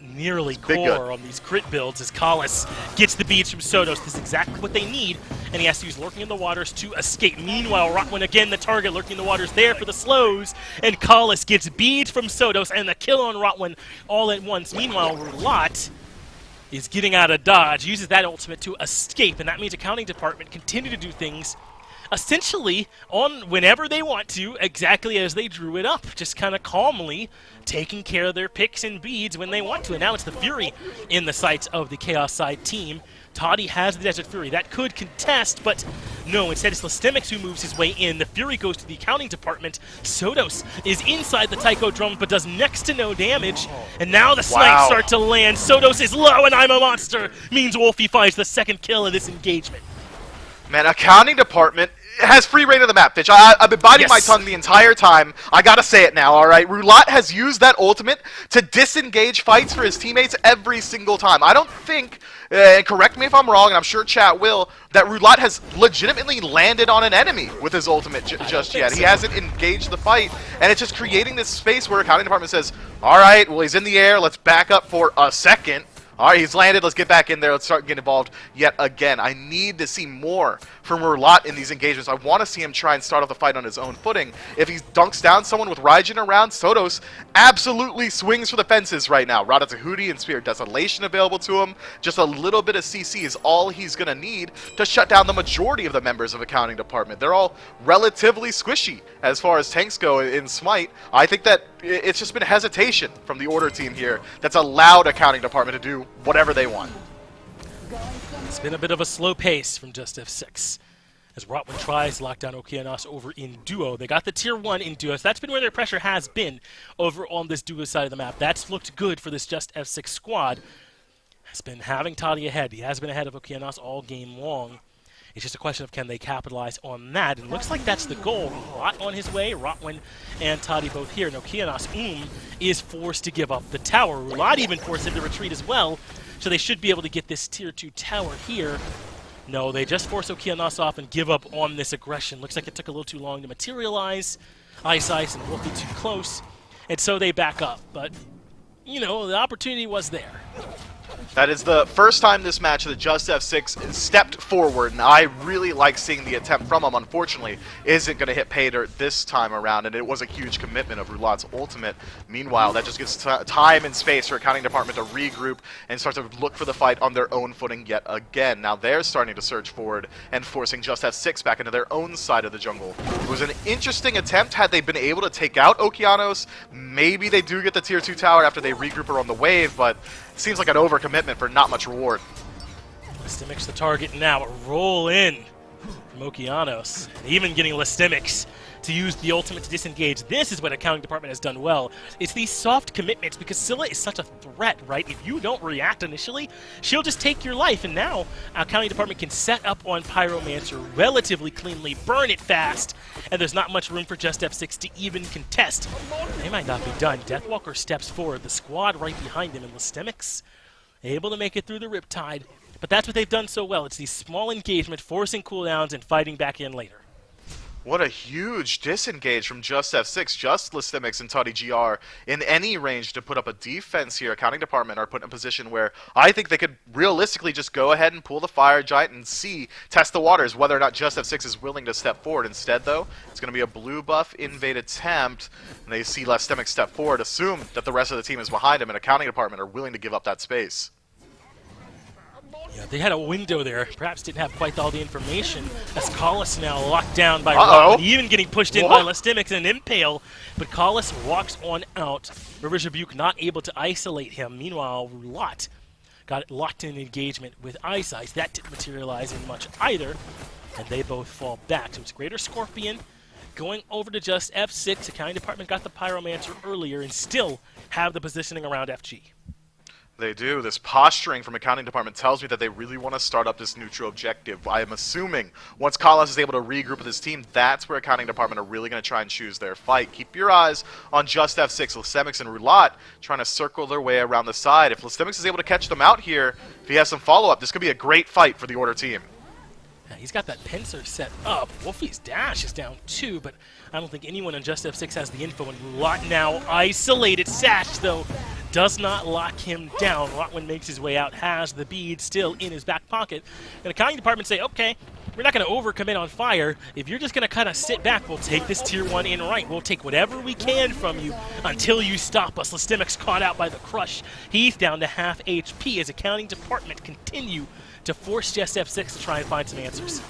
nearly Big core good. on these crit builds as Collis gets the beads from Sodos. This is exactly what they need, and he has to use Lurking in the Waters to escape. Meanwhile, Rotwin again, the target, Lurking in the Waters there for the slows, and Collis gets beads from Sodos and the kill on Rotwin all at once. Meanwhile, Roulat is getting out of dodge, uses that ultimate to escape, and that means accounting department continue to do things essentially on whenever they want to, exactly as they drew it up, just kind of calmly taking care of their picks and beads when they want to. And now it's the Fury in the sights of the Chaos side team. Toddy has the Desert Fury. That could contest, but no, instead it's Listemics who moves his way in. The Fury goes to the accounting department. Sodos is inside the Tycho drum, but does next to no damage. And now the snipes start to land. Sodos is low, and I'm a monster. Means Wolfie finds the second kill of this engagement. Man, accounting department has free reign of the map, Fitch. I've been biting my tongue the entire time. I gotta say it now, alright? Roulat has used that ultimate to disengage fights for his teammates every single time. I don't think, correct me if I'm wrong, and I'm sure chat will, that Roulat has legitimately landed on an enemy with his ultimate just yet. He hasn't engaged the fight, and it's just creating this space where accounting department says, alright, well he's in the air, let's back up for a second. Alright, he's landed. Let's get back in there. Let's start getting involved yet again. I need to see more from Roulat in these engagements. I want to see him try and start off the fight on his own footing. If he dunks down someone with Raijin around, Sodos absolutely swings for the fences right now. Ratatahudi and Spirit Desolation available to him. Just a little bit of CC is all he's going to need to shut down the majority of the members of accounting department. They're all relatively squishy as far as tanks go in Smite. I think that it's just been hesitation from the Order team here that's allowed accounting department to do whatever they want. It's been a bit of a slow pace from JustF6 as Rotwin tries to lock down Okeanos over in duo. They got the tier 1 in duo, so that's been where their pressure has been over on this duo side of the map. That's looked good for this JustF6 squad. Has been having Toddy ahead. He has been ahead of Okeanos all game long. It's just a question of can they capitalize on that, and it looks like that's the goal. Rot on his way, Rotwin and Toddy both here. And Okeanos is forced to give up the tower. Roulat even forced him to retreat as well, so they should be able to get this tier 2 tower here. No, they just force Okeanos off and give up on this aggression. Looks like it took a little too long to materialize. Ice and Wolfie too close, and so they back up. But, you know, the opportunity was there. That is the first time this match that JustF6 stepped forward, and I really like seeing the attempt from him. Unfortunately, isn't going to hit pay dirt this time around, and it was a huge commitment of Roulat's ultimate. Meanwhile, that just gives time and space for accounting department to regroup and start to look for the fight on their own footing yet again. Now they're starting to surge forward and forcing JustF6 back into their own side of the jungle. It was an interesting attempt. Had they been able to take out Okeanos, maybe they do get the tier 2 tower after they regroup around the wave, but it seems like an overcommitment for not much reward. Listemics the target now. Roll in from Okeanos. Even getting Listemics to use the ultimate to disengage. This is what accounting department has done well. It's these soft commitments because Scylla is such a threat, right? If you don't react initially, she'll just take your life. And now accounting department can set up on Pyromancer relatively cleanly, burn it fast, and there's not much room for JustF6 to even contest. They might not be done. Deathwalker steps forward. The squad right behind him, and Listemics able to make it through the Riptide. But that's what they've done so well. It's these small engagement, forcing cooldowns, and fighting back in later. What a huge disengage from JustF6. Just Listimics and Toddy GR in any range to put up a defense here. Accounting department are put in a position where I think they could realistically just go ahead and pull the Fire Giant and test the waters, whether or not JustF6 is willing to step forward. Instead, though, it's going to be a blue buff invade attempt, and they see Listimics step forward, assume that the rest of the team is behind him, and accounting department are willing to give up that space. Yeah, they had a window there. Perhaps didn't have quite all the information. As Collis now locked down by Rock, even getting pushed in by Listimics and an Impale. But Collis walks on out. Rivers Rebuke not able to isolate him. Meanwhile, Roulat got it locked in engagement with Ice. That didn't materialize in much either. And they both fall back. So it's Greater Scorpion going over to JustF6. Accounting department got the Pyromancer earlier and still have the positioning around FG. They do. This posturing from accounting department tells me that they really want to start up this neutral objective. I am assuming once Collis is able to regroup with his team, that's where accounting department are really going to try and choose their fight. Keep your eyes on JustF6, Listimics, and Roulat trying to circle their way around the side. If Listimics is able to catch them out here, if he has some follow-up, this could be a great fight for the Order team. Yeah, he's got that pincer set up. Wolfie's dash is down 2, but I don't think anyone on JustF6 has the info. And Roulat now isolated. Sash, though, does not lock him down. Rotwin makes his way out, has the bead still in his back pocket. And the accounting department say, okay, we're not going to overcommit on fire. If you're just going to kind of sit back, we'll take this tier 1 in right. We'll take whatever we can from you until you stop us. Listimics caught out by the crush. He's down to half HP as accounting department continue to force JustF6 to try and find some answers.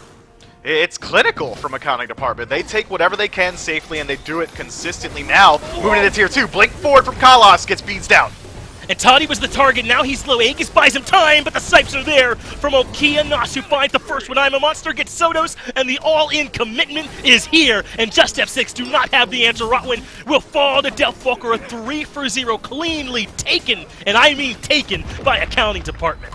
It's clinical from accounting department. They take whatever they can safely, and they do it consistently. Now, moving into tier 2, blink forward from Kalos, gets beads down. And Toddy was the target. Now he's low. Aegis buys him time, but the Sipes are there from Okia. Nasu finds the first one. I'm a Monster, gets Sodos, and the all-in commitment is here. And JustF6 do not have the answer. Rotwin will fall to Deathwalker, a 3-for-0, cleanly taken, and I mean taken, by accounting department.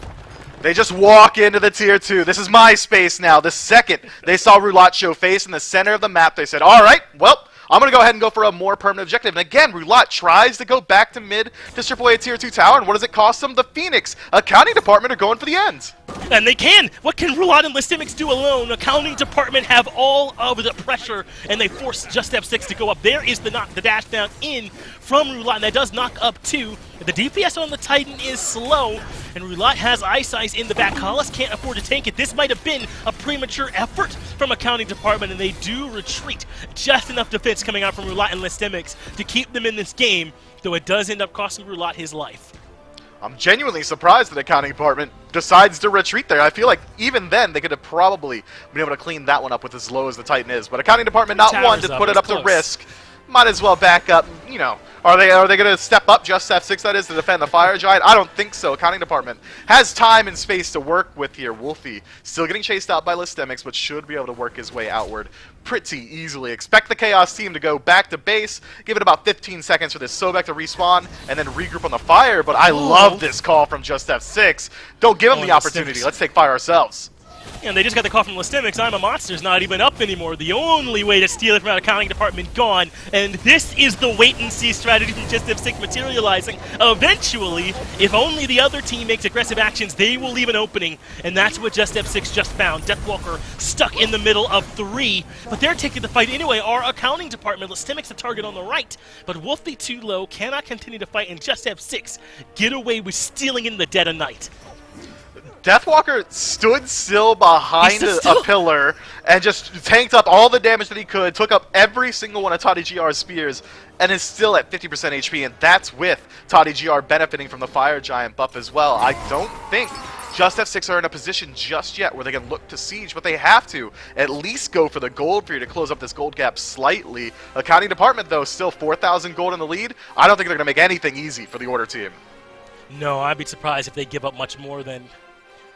They just walk into the tier 2. This is my space now. The second they saw Roulat show face in the center of the map, they said, all right, well, I'm going to go ahead and go for a more permanent objective. And again, Roulat tries to go back to mid to strip away a tier 2 tower. And what does it cost them? The Phoenix. Accounting department are going for the end. And they can! What can Roulat and Listimics do alone? Accounting department have all of the pressure, and they force JustF6 to go up. There is the dash down in from Roulat, and that does knock up 2. The DPS on the Titan is slow, and Roulat has Ice in the back. Collis can't afford to tank it. This might have been a premature effort from accounting department, and they do retreat. Just enough defense coming out from Roulat and Listimics to keep them in this game, though it does end up costing Roulat his life. I'm genuinely surprised that the accounting department decides to retreat there. I feel like even then they could have probably been able to clean that one up with as low as the Titan is. But accounting department not one to put it up to risk. Might as well back up, you know. Are they going to step up, JustF6 that is, to defend the Fire Giant? I don't think so. Accounting department has time and space to work with here. Wolfie still getting chased out by Listimics, but should be able to work his way outward pretty easily. Expect the Chaos team to go back to base, give it about 15 seconds for this Sobek to respawn, and then regroup on the fire. But I love this call from JustF6. Don't give them the opportunity. Let's take fire ourselves. And they just got the call from Listimics. I'm a Monster's not even up anymore. The only way to steal it from our accounting department gone. And this is the wait-and-see strategy from JustF6 materializing. Eventually, if only the other team makes aggressive actions, they will leave an opening. And that's what JustF6 just found. Deathwalker stuck in the middle of 3. But they're taking the fight anyway. Our accounting department, Listimics the target on the right. But Wolfie too low, cannot continue to fight. And JustF6 get away with stealing in the dead of night. Deathwalker stood still behind a pillar and just tanked up all the damage that he could, took up every single one of Toddy GR's spears, and is still at 50% HP, and that's with Toddy GR benefiting from the Fire Giant buff as well. I don't think JustF6 are in a position just yet where they can look to siege, but they have to at least go for the gold for you to close up this gold gap slightly. Accounting department, though, still 4,000 gold in the lead. I don't think they're going to make anything easy for the Order team. No, I'd be surprised if they give up much more than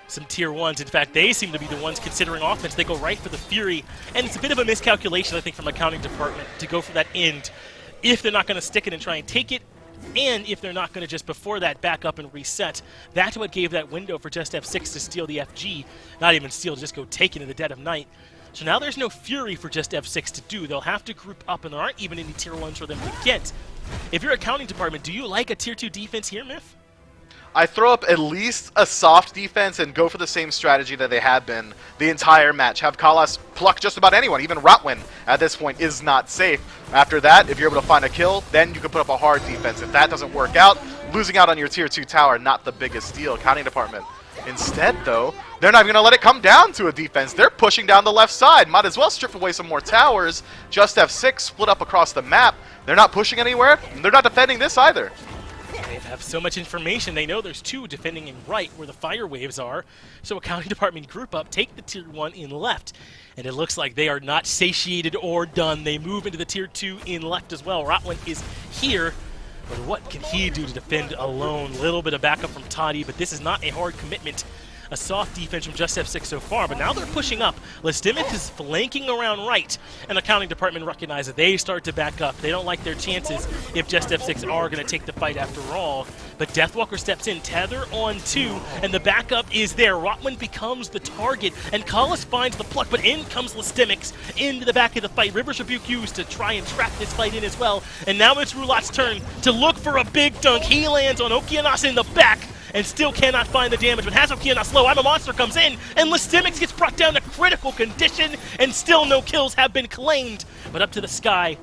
some tier 1s. In fact, they seem to be the ones considering offense. They go right for the Fury, and it's a bit of a miscalculation, I think, from accounting department to go for that end if they're not going to stick it and try and take it, and if they're not going to just before that back up and reset. That's what gave that window for JustF6 to steal the FG. Not even steal, just go take it in the dead of night. So now there's no Fury for JustF6 to do. They'll have to group up, and there aren't even any tier 1s for them to get. If you're accounting department, do you like a tier 2 defense here, Myth? I throw up at least a soft defense and go for the same strategy that they have been the entire match. Have Kalas pluck just about anyone. Even Rotwin at this point is not safe. After that, if you're able to find a kill, then you can put up a hard defense. If that doesn't work out, losing out on your tier 2 tower, not the biggest deal. Accounting department. Instead, though, they're not even going to let it come down to a defense. They're pushing down the left side. Might as well strip away some more towers. JustF6 split up across the map. They're not pushing anywhere. They're not defending this either. They have so much information. They know there's 2 defending in right where the fire waves are. So accounting department group up, take the tier 1 in left. And it looks like they are not satiated or done. They move into the tier 2 in left as well. Rotwin is here. But what can he do to defend alone? Little bit of backup from Toddy, but this is not a hard commitment. A soft defense from JustF6 so far, but now they're pushing up. Lestimith is flanking around right, and the accounting department recognizes that they start to back up. They don't like their chances if JustF6 are going to take the fight after all. But Deathwalker steps in, tether on 2, and the backup is there. Rotwin becomes the target, and Kalas finds the pluck, but in comes Lestimix into the back of the fight. River's Rebuke used to try and trap this fight in as well, and now it's Roulatte's turn to look for a big dunk. He lands on Okeanos in the back, and still cannot find the damage, but has Okeanos low. I'm a Monster comes in, and Lestimix gets brought down to critical condition, and still no kills have been claimed. But up to the sky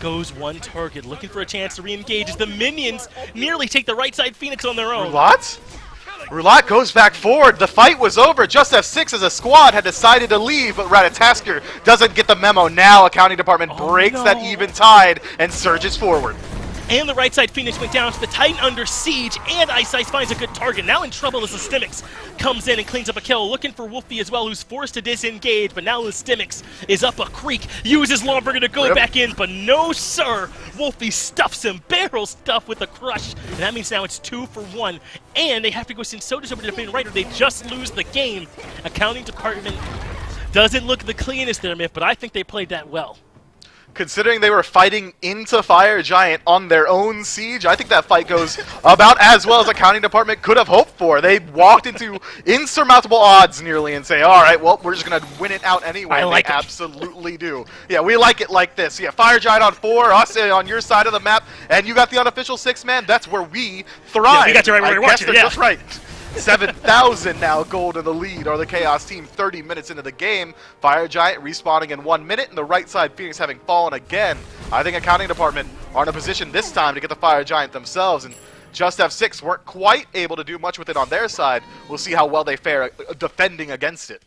goes one target, looking for a chance to re-engage as the minions nearly take the right side Phoenix on their own. Roulette goes back forward. The fight was over. JustF6 as a squad had decided to leave, but Ratatasker doesn't get the memo. Now accounting department breaks that even tide and surges forward. And the right side Phoenix went down to the Titan under siege, and Ice finds a good target. Now in trouble as Lestimix comes in and cleans up a kill, looking for Wolfie as well, who's forced to disengage, but now Lestimix is up a creek, uses Lawbringer to go back in, but no sir, Wolfie stuffs him, barrel stuff with a crush, and that means now it's 2 for 1, and they have to go send Sodas over to defend right, or they just lose the game. Accounting department doesn't look the cleanest there, Myth, but I think they played that well. Considering they were fighting into Fire Giant on their own siege, I think that fight goes about as well as accounting department could have hoped for. They walked into insurmountable odds nearly and say, all right, well, we're just going to win it out anyway. I like they it. Absolutely do. Yeah, we like it like this. Yeah, Fire Giant on 4, us on your side of the map, and you got the unofficial 6-man. That's where we thrive. Yeah, we got you right where we want you, Just right. 7,000 now gold in the lead, or the Chaos team 30 minutes into the game. Fire Giant respawning in 1 minute, and the right side Phoenix having fallen again. I think accounting department are in a position this time to get the Fire Giant themselves, and JustF6 weren't quite able to do much with it on their side. We'll see how well they fare defending against it.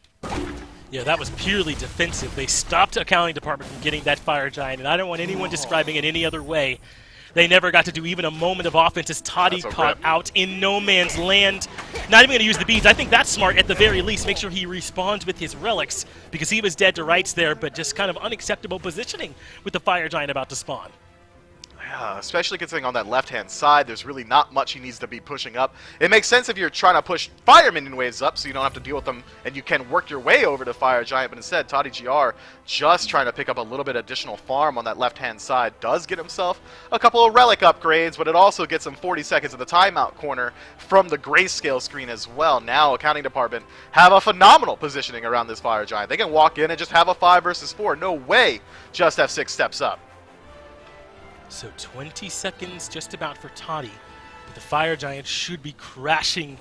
Yeah, that was purely defensive. They stopped accounting department from getting that Fire Giant, and I don't want anyone describing it any other way. They never got to do even a moment of offense as Toddy caught out in no man's land. Not even going to use the beads. I think that's smart at the very least. Make sure he respawns with his relics because he was dead to rights there, but just kind of unacceptable positioning with the Fire Giant about to spawn. Yeah, especially considering on that left-hand side, there's really not much he needs to be pushing up. It makes sense if you're trying to push Fire Minion waves up so you don't have to deal with them and you can work your way over to Fire Giant, but instead, Toddy GR just trying to pick up a little bit additional farm on that left-hand side. Does get himself a couple of relic upgrades, but it also gets him 40 seconds of the timeout corner from the grayscale screen as well. Now, accounting department have a phenomenal positioning around this Fire Giant. They can walk in and just have a 5 versus 4. No way JustF6 steps up. So 20 seconds just about for Toddy, but the Fire Giant should be crashing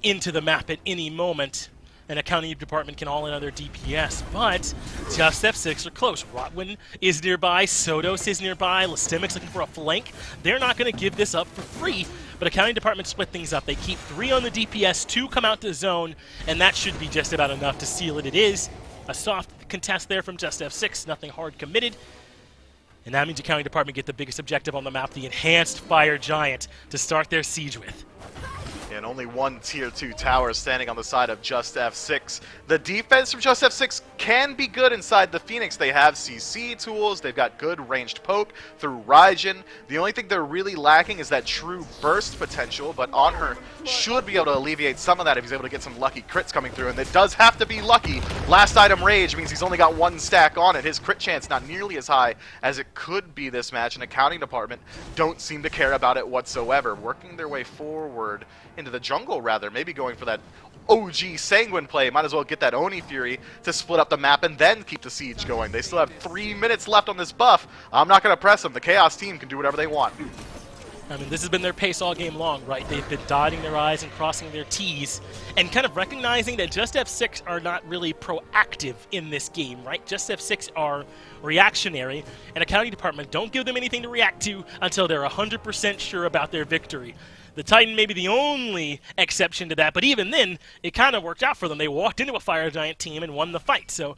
into the map at any moment, and accounting department can all in on their DPS, but JustF6 are close. Rotwin is nearby, Sodos is nearby, Lestimix looking for a flank. They're not going to give this up for free, but accounting department split things up. They keep 3 on the DPS, 2 come out to zone, and that should be just about enough to seal it. It is a soft contest there from JustF6, nothing hard committed. And that means accounting department get the biggest objective on the map, the enhanced Fire Giant, to start their siege with. And only one tier 2 tower standing on the side of JustF6. The defense from JustF6 can be good inside the Phoenix. They have CC tools, they've got good ranged poke through Raijin. The only thing they're really lacking is that true burst potential, but Honor should be able to alleviate some of that if he's able to get some lucky crits coming through, and it does have to be lucky. Last item Rage means he's only got 1 stack on it. His crit chance not nearly as high as it could be this match, and accounting department don't seem to care about it whatsoever. Working their way forward into the jungle, rather, maybe going for that OG Sanguine play. Might as well get that Oni Fury to split up the map and then keep the siege going. They still have 3 minutes left on this buff. I'm not going to press them. The Chaos team can do whatever they want. I mean, this has been their pace all game long, right? They've been dotting their I's and crossing their T's, and kind of recognizing that JustF6 are not really proactive in this game, right? JustF6 are reactionary, and accounting department don't give them anything to react to until they're 100% sure about their victory. The Titan may be the only exception to that, but even then, it kind of worked out for them. They walked into a Fire Giant team and won the fight, so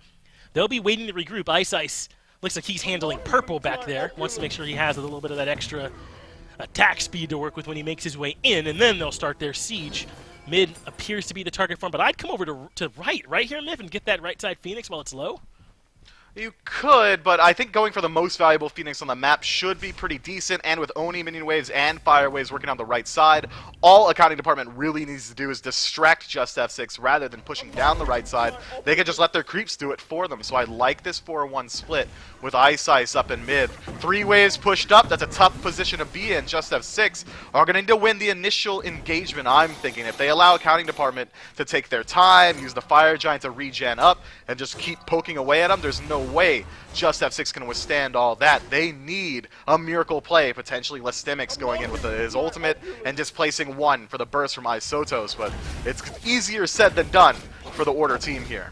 they'll be waiting to regroup. Ice looks like he's handling purple back there, wants to make sure he has a little bit of that extra attack speed to work with when he makes his way in, and then they'll start their siege. Mid appears to be the target for him, but I'd come over to right here, Miv, and get that right side Phoenix while it's low. You could, but I think going for the most valuable Phoenix on the map should be pretty decent, and with Oni minion waves and fire waves working on the right side, all accounting department really needs to do is distract JustF6 rather than pushing down the right side. They can just let their creeps do it for them, so I like this 4-1 split with Ice up in mid. 3 waves pushed up, that's a tough position to be in. JustF6 are going to need to win the initial engagement, I'm thinking. If they allow accounting department to take their time, use the Fire Giant to regen up, and just keep poking away at them, there's no way JustF6 can withstand all that. They need a miracle play, potentially Lestimix going in with his ultimate and displacing 1 for the burst from Isotos, but it's easier said than done for the Order team here.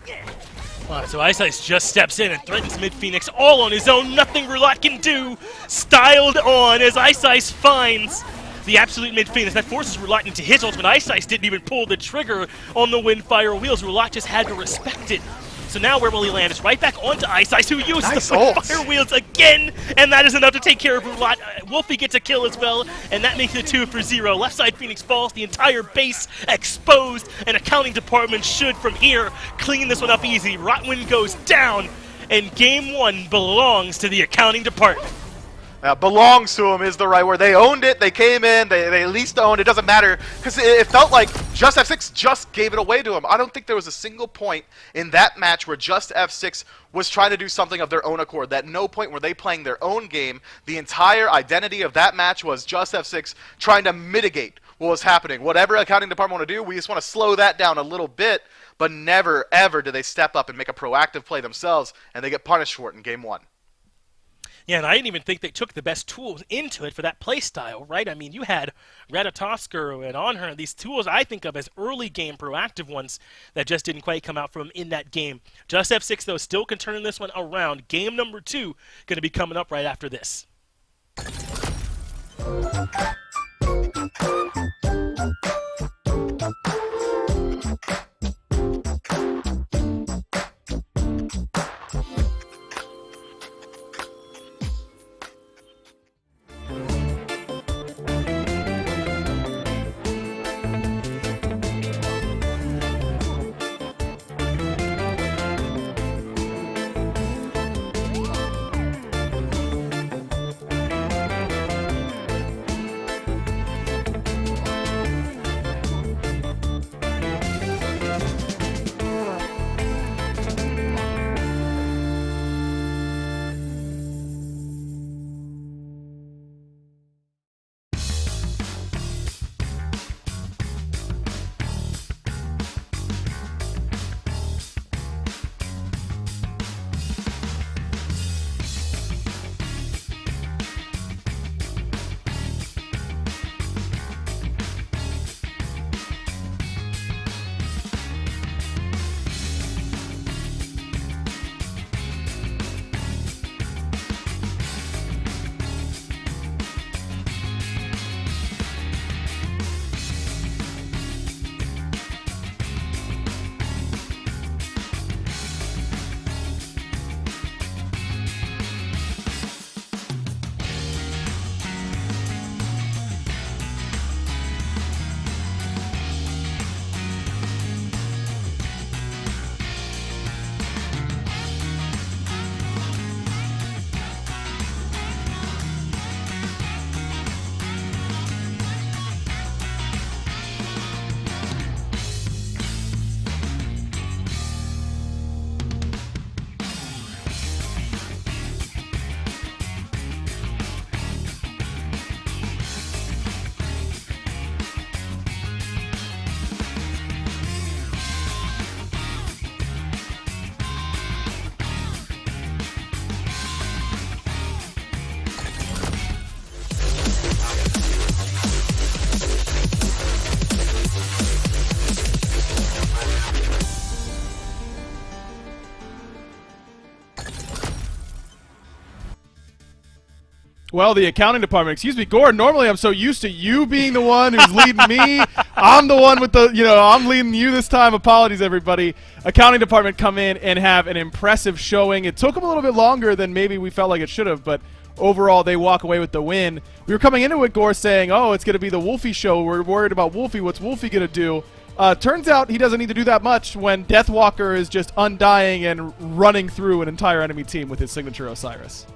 All right, so Ice just steps in and threatens mid Phoenix all on his own. Nothing Rulat can do. Styled on as Ice finds the absolute mid Phoenix. That forces Rulat into his ultimate. Ice didn't even pull the trigger on the Windfire wheels. Rulat just had to respect it. So now where will he land? It's right back onto Ice, who uses Nice the ult. fire wheels again, and that is enough to take care of Rulat. Wolfie gets a kill as well, and that makes it 2 for 0. Left side Phoenix falls, the entire base exposed, and accounting department should from here clean this one up easy. Rotwin goes down, and game 1 belongs to the accounting department. Belongs to them is the right word. They owned it. They came in. They at least owned it. Doesn't matter because it felt like JustF6 just gave it away to them. I don't think there was a single point in that match where JustF6 was trying to do something of their own accord. At no point were they playing their own game. The entire identity of that match was JustF6 trying to mitigate what was happening. Whatever accounting department want to do, we just want to slow that down a little bit. But never, ever did they step up and make a proactive play themselves, and they get punished for it in game 1. Yeah, and I didn't even think they took the best tools into it for that play style, right? I mean, you had Ratatoskuru and On Her, these tools I think of as early game proactive ones that just didn't quite come out from in that game. JustF6, though, still can turn this one around. Game number 2 going to be coming up right after this. Well, the accounting department, excuse me, Gordon, normally I'm so used to you being the one who's leading me. I'm the one with the, I'm leading you this time. Apologies, everybody. Accounting department come in and have an impressive showing. It took them a little bit longer than maybe we felt like it should have, but overall they walk away with the win. We were coming into it, Gore, saying, oh, it's going to be the Wolfie show. We're worried about Wolfie. What's Wolfie going to do? Turns out he doesn't need to do that much when Deathwalker is just undying and running through an entire enemy team with his signature Osiris.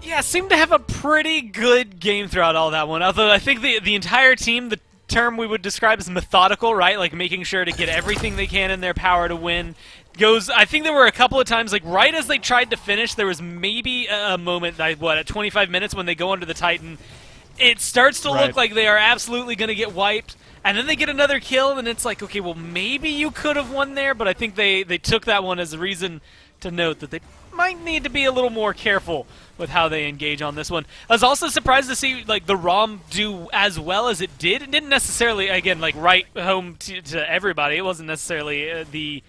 Yeah, seemed to have a pretty good game throughout all that one. Although I think the entire team, the term we would describe as methodical, right? Like making sure to get everything they can in their power to win. I think there were a couple of times, like right as they tried to finish, there was maybe a moment, like at 25 minutes when they go under the Titan, it starts to look like they are absolutely going to get wiped. And then they get another kill, and it's like, okay, well, maybe you could have won there, but I think they took that one as a reason to note that they might need to be a little more careful with how they engage on this one. I was also surprised to see like the ROM do as well as it did. It didn't necessarily, again, like right home to everybody. It wasn't necessarily the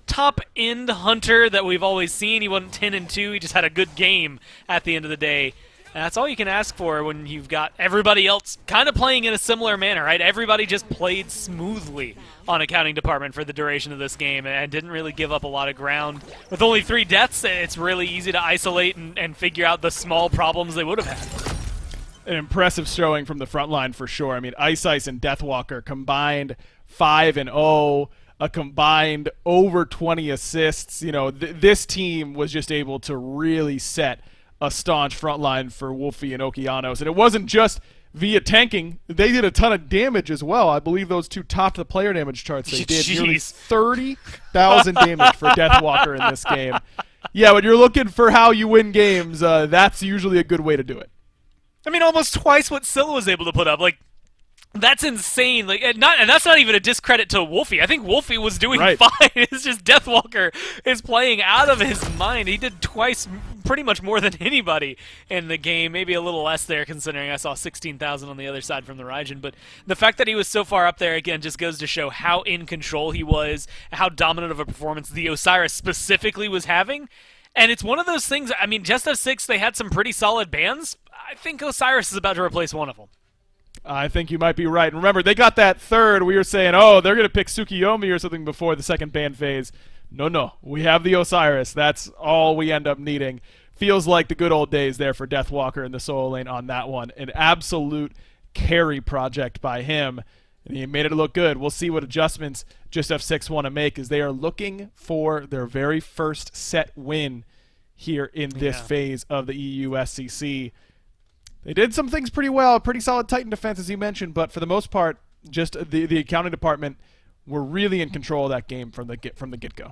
top-end hunter that we've always seen. He wasn't 10-2. He just had a good game at the end of the day. And that's all you can ask for when you've got everybody else kind of playing in a similar manner, right? Everybody just played smoothly on accounting department for the duration of this game and didn't really give up a lot of ground. With only 3 deaths, it's really easy to isolate and figure out the small problems they would have had. An impressive showing from the front line for sure. I mean, Ice and Deathwalker combined 5-0, a combined over 20 assists. This team was just able to really set a staunch front line for Wolfie and Okeanos. And it wasn't just via tanking. They did a ton of damage as well. I believe those two topped the player damage charts. They did nearly 30,000 damage for Deathwalker in this game. Yeah, when you're looking for how you win games, that's usually a good way to do it. I mean, almost twice what Scylla was able to put up. Like, that's insane. Like, and that's not even a discredit to Wolfie. I think Wolfie was doing fine. It's just Deathwalker is playing out of his mind. He did twice, pretty much more than anybody in the game. Maybe a little less there, considering I saw 16,000 on the other side from the Raijin. But the fact that he was so far up there, again, just goes to show how in control he was, how dominant of a performance the Osiris specifically was having. And it's one of those things, I mean, JustF6, they had some pretty solid bans. I think Osiris is about to replace one of them. I think you might be right. And remember, they got that third. We were saying, oh, they're going to pick Tsukiyomi or something before the second ban phase. No. We have the Osiris. That's all we end up needing. Feels like the good old days there for Deathwalker in the solo lane on that one. An absolute carry project by him. And he made it look good. We'll see what adjustments JustF6 want to make as they are looking for their very first set win here in this phase of the EU SCC. They did some things pretty well, pretty solid Titan defense, as you mentioned, but for the most part, just the accounting department were really in control of that game from the get-go.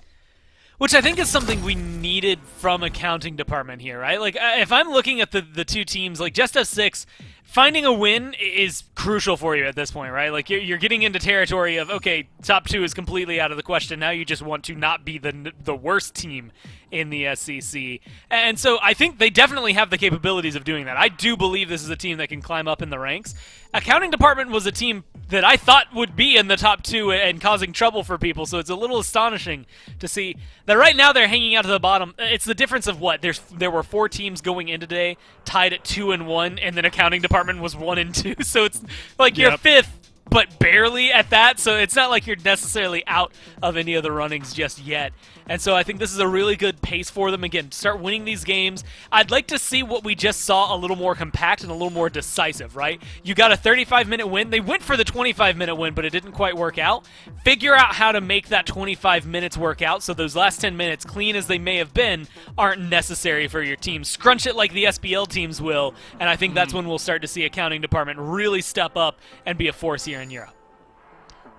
Which I think is something we needed from accounting department here, right? Like, if I'm looking at the two teams, like JustF6, finding a win is crucial for you at this point, right? Like, you're getting into territory of, okay, top 2 is completely out of the question. Now you just want to not be the worst team in the SCC. And so I think they definitely have the capabilities of doing that. I do believe this is a team that can climb up in the ranks. Accounting department was a team that I thought would be in the top 2 and causing trouble for people, so it's a little astonishing to see that right now they're hanging out to the bottom. It's the difference of what? There were 4 teams going in today, tied at 2-1, and then accounting department was 1-2, so it's like you're 5th, but barely at that, so it's not like you're necessarily out of any of the runnings just yet. And so I think this is a really good pace for them. Again, start winning these games. I'd like to see what we just saw a little more compact and a little more decisive, right? You got a 35-minute win. They went for the 25-minute win, but it didn't quite work out. Figure out how to make that 25 minutes work out so those last 10 minutes, clean as they may have been, aren't necessary for your team. Scrunch it like the SPL teams will, and I think that's when we'll start to see accounting department really step up and be a force here in Europe.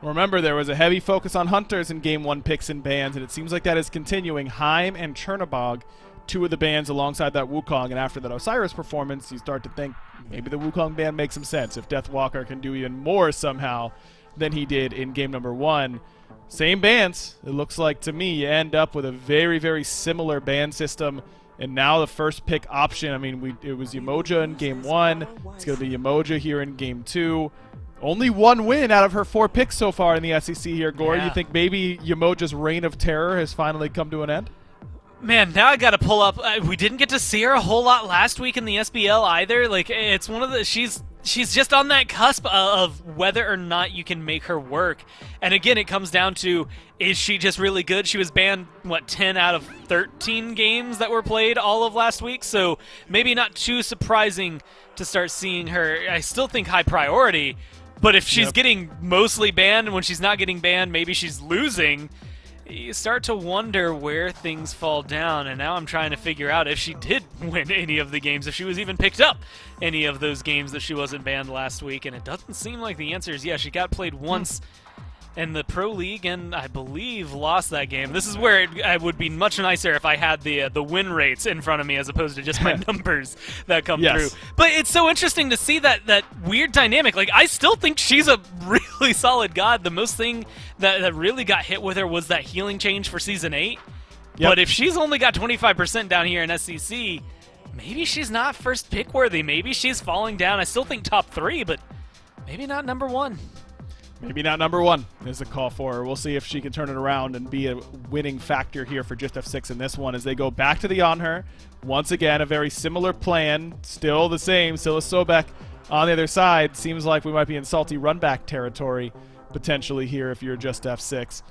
Remember, there was a heavy focus on Hunters in Game 1 picks and bans, and it seems like that is continuing. Heim and Chernobog, 2 of the bans alongside that Wukong, and after that Osiris performance, you start to think maybe the Wukong ban makes some sense if Deathwalker can do even more somehow than he did in Game number 1. Same bans. It looks like to me you end up with a very, very similar ban system, and now the first pick option, I mean, it was Yemoja in Game 1. It's going to be Yemoja here in Game 2. Only 1 win out of her 4 picks so far in the SCC here, Gore. You think maybe Yemoja's reign of terror has finally come to an end? Man, now I gotta pull up. We didn't get to see her a whole lot last week in the SBL either. Like, it's one of the she's just on that cusp of whether or not you can make her work. And again, it comes down to, is she just really good? She was banned, what, 10 out of 13 games that were played all of last week, so maybe not too surprising to start seeing her. I still think high priority, but if she's getting mostly banned, and when she's not getting banned, maybe she's losing, you start to wonder where things fall down. And now I'm trying to figure out if she did win any of the games, if she was even picked up any of those games that she wasn't banned last week. And it doesn't seem like the answer is yes. She got played once in the Pro League, and I believe lost that game. This is where it would be much nicer if I had the win rates in front of me as opposed to just my numbers that come through. But it's so interesting to see that weird dynamic. Like, I still think she's a really solid god. The most thing that really got hit with her was that healing change for Season 8. But if she's only got 25% down here in SCC, maybe she's not first pick worthy. Maybe she's falling down. I still think top 3, but maybe not number 1. Maybe not number 1 is the call for her. We'll see if she can turn it around and be a winning factor here for JustF6 in this one as they go back to the on her. Once again, a very similar plan. Still the same. Scylla Sobek on the other side. Seems like we might be in salty runback territory potentially here if you're JustF6.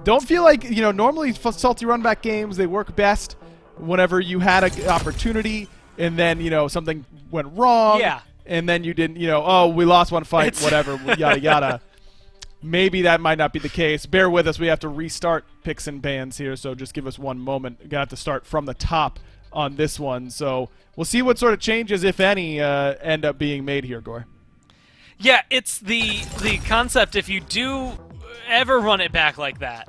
Don't feel like, you know, normally salty runback games, they work best whenever you had an opportunity and then, you know, something went wrong. Yeah. And then you didn't, you know, oh, we lost one fight, whatever, yada, yada. Maybe that might not be the case. Bear with us. We have to restart picks and bans here, so just give us one moment. We're going to have to start from the top on this one. So we'll see what sort of changes, if any, end up being made here, Gore. Yeah, it's the concept. If you do ever run it back like that,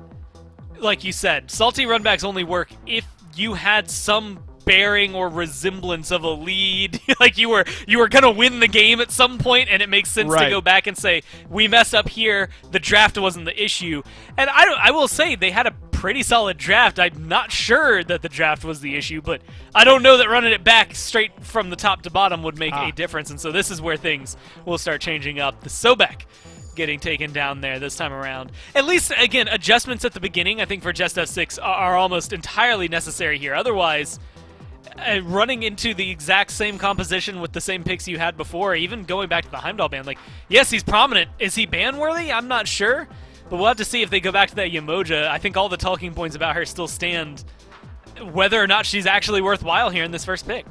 like you said, salty runbacks only work if you had some bearing or resemblance of a lead. Like you were gonna win the game at some point, and it makes sense to go back and say, we messed up here, the draft wasn't the issue. And I will say they had a pretty solid draft. I'm not sure that the draft was the issue, but I don't know that running it back straight from the top to bottom would make a difference. And so this is where things will start changing up. The Sobek getting taken down there this time around. At least, again, adjustments at the beginning, I think, for JustF6 are almost entirely necessary here. Otherwise, running into the exact same composition with the same picks you had before, even going back to the Heimdall ban, like, yes, he's prominent. Is he ban-worthy? I'm not sure, but we'll have to see if they go back to that Yamoja. I think all the talking points about her still stand, whether or not she's actually worthwhile here in this first pick.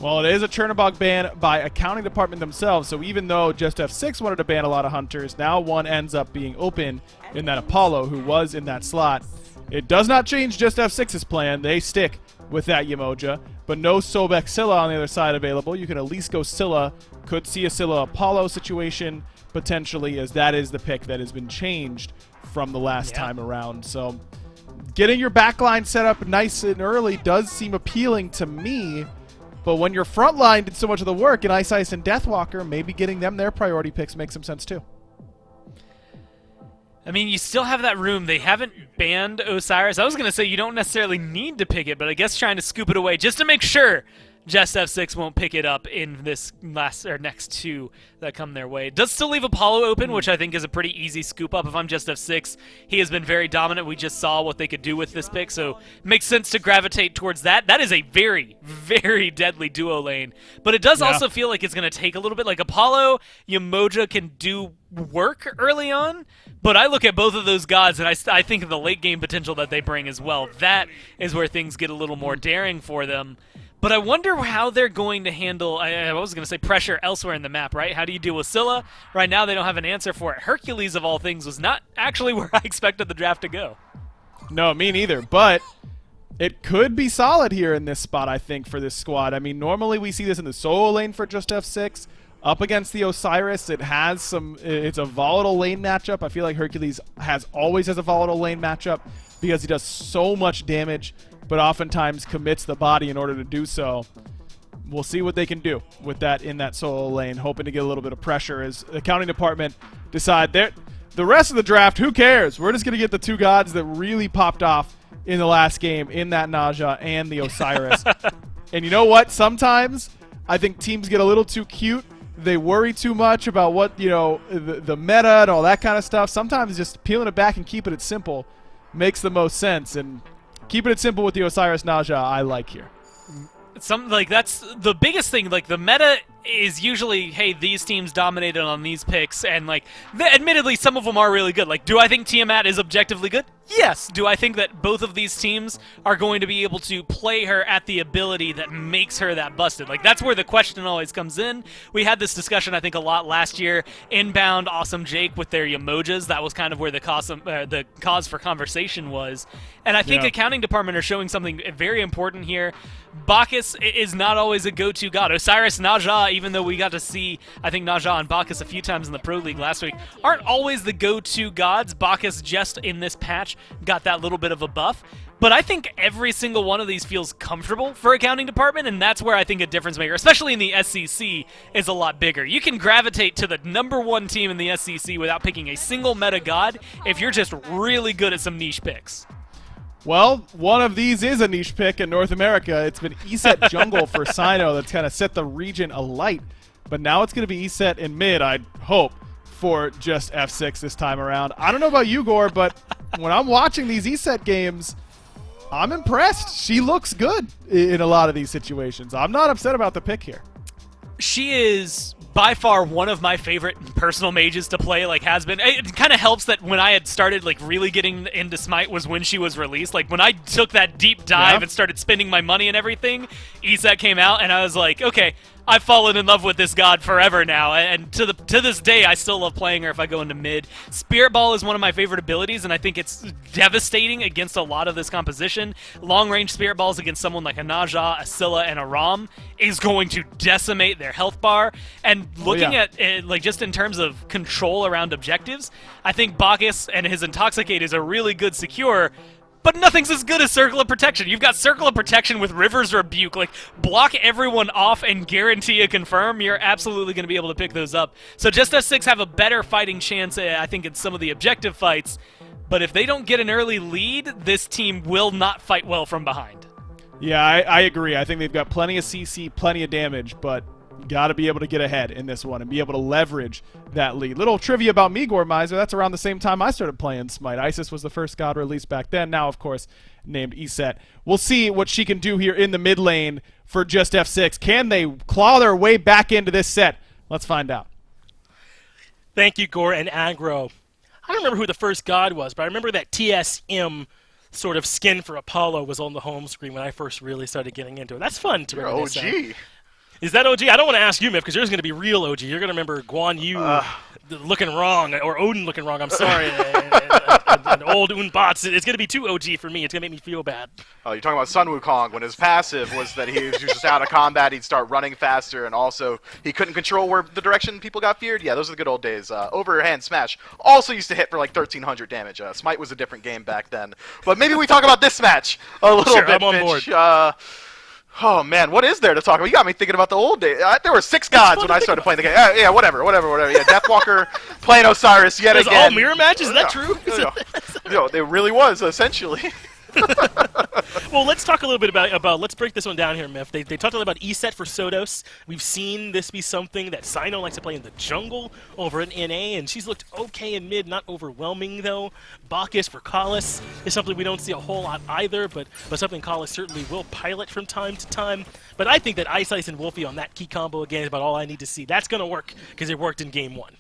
Well, it is a Chernobog ban by accounting department themselves, so even though JustF6 wanted to ban a lot of hunters, now one ends up being open in that Apollo, who was in that slot. It does not change JustF6's plan. They stick with that Yamoja, but no Sobek Scylla on the other side available. You can at least go Scylla. Could see a Scylla Apollo situation potentially, as that is the pick that has been changed from the last time around. So getting your backline set up nice and early does seem appealing to me, but when your front line did so much of the work in Ice Ice and Deathwalker, maybe getting them their priority picks makes some sense too. I mean, you still have that room. They haven't banned Osiris. I was going to say you don't necessarily need to pick it, but I guess trying to scoop it away just to make sure JustF6 won't pick it up in this next 2 that come their way. It does still leave Apollo open, which I think is a pretty easy scoop up if I'm JustF6. He has been very dominant. We just saw what they could do with this pick, so it makes sense to gravitate towards that. That is a very, very deadly duo lane, but it does also feel like it's going to take a little bit. Like Apollo, Yamoja can do work early on, but I look at both of those gods and I think of the late game potential that they bring as well. That is where things get a little more daring for them. But I wonder how they're going to handle, I was going to say pressure elsewhere in the map, right? How do you deal with Scylla? Right now they don't have an answer for it. Hercules, of all things, was not actually where I expected the draft to go. No, me neither, but it could be solid here in this spot, I think, for this squad. I mean, normally we see this in the solo lane for JustF6. Up against the Osiris, it's a volatile lane matchup. I feel like Hercules always has a volatile lane matchup because he does so much damage, but oftentimes commits the body in order to do so. We'll see what they can do with that in that solo lane, hoping to get a little bit of pressure as the accounting department decide the rest of the draft, who cares? We're just going to get the 2 gods that really popped off in the last game, in that Naja and the Osiris. And you know what? Sometimes I think teams get a little too cute. They worry too much about what, you know, the meta and all that kind of stuff. Sometimes just peeling it back and keeping it simple makes the most sense. And keeping it simple with the Osiris Naja I like here. That's the biggest thing. Like, the meta is usually, hey, these teams dominated on these picks, and like, admittedly, some of them are really good. Like, do I think Tiamat is objectively good? Yes. Do I think that both of these teams are going to be able to play her at the ability that makes her that busted? Like, that's where the question always comes in. We had this discussion, I think, a lot last year. Inbound Awesome Jake with their Yamojis. That was kind of where the cause for conversation was. And I think accounting department are showing something very important here. Bacchus is not always a go-to god. Osiris, Naja, even though we got to see, I think, Naja and Bacchus a few times in the Pro League last week, aren't always the go-to gods. Bacchus just in this patch got that little bit of a buff. But I think every single one of these feels comfortable for accounting department, and that's where I think a difference maker, especially in the SCC, is a lot bigger. You can gravitate to the #1 team in the SCC without picking a single meta god if you're just really good at some niche picks. Well, one of these is a niche pick in North America. It's been ESET jungle for Sino that's kind of set the region alight. But now it's going to be ESET in mid, I'd hope, for JustF6 this time around. I don't know about you, Gore, but when I'm watching these ESET games, I'm impressed. She looks good in a lot of these situations. I'm not upset about the pick here. She is by far one of my favorite personal mages to play, like, has been. It kind of helps that when I had started, like, really getting into Smite was when she was released. Like, when I took that deep dive and started spending my money and everything, ESET came out, and I was like, okay, I've fallen in love with this god forever now, and to this day, I still love playing her if I go into mid. Spirit Ball is one of my favorite abilities, and I think it's devastating against a lot of this composition. Long-range Spirit Balls against someone like a Naja, a Scylla, and a Ram is going to decimate their health bar. And looking at it, like, just in terms of control around objectives, I think Bacchus and his Intoxicate is a really good secure. But nothing's as good as Circle of Protection. You've got Circle of Protection with River's Rebuke. Like, block everyone off and guarantee a confirm. You're absolutely going to be able to pick those up. So JustF6 have a better fighting chance, I think, in some of the objective fights. But if they don't get an early lead, this team will not fight well from behind. Yeah, I agree. I think they've got plenty of CC, plenty of damage, but got to be able to get ahead in this one and be able to leverage that lead. Little trivia about me, Gore Miser. That's around the same time I started playing Smite. Isis was the first god released back then. Now, of course, named ESET. We'll see what she can do here in the mid lane for JustF6. Can they claw their way back into this set? Let's find out. Thank you, Gore and Aggro. I don't remember who the first god was, but I remember that TSM sort of skin for Apollo was on the home screen when I first really started getting into it. That's fun to remember. OG. Is that OG? I don't want to ask you, Miff, because yours is going to be real OG. You're going to remember Guan Yu looking wrong, or Odin looking wrong, I'm sorry, and old Unbots. It's going to be too OG for me. It's going to make me feel bad. Oh, you're talking about Sun Wukong, when his passive was that he was just out of combat, he'd start running faster, and also he couldn't control where the direction people got feared. Yeah, those are the good old days. Overhand Smash also used to hit for like 1,300 damage. Smite was a different game back then. But maybe we talk about this match a little bit, I'm on Mitch. board. Oh, man, what is there to talk about? You got me thinking about the old days. There were 6 gods when I started playing the game. Yeah, whatever. Yeah, Deathwalker playing Osiris yet again. All mirror matches? Is that true? It really was, essentially. Well, let's talk a little bit about let's break this one down here, Miff. They talked a lot about ESET for Sodos. We've seen this be something that Sino likes to play in the jungle over in NA, and she's looked okay in mid, not overwhelming, though. Bacchus for Kalis is something we don't see a whole lot either, but something Kalis certainly will pilot from time to time. But I think that Ice and Wolfie on that key combo again is about all I need to see. That's going to work, because it worked in Game 1.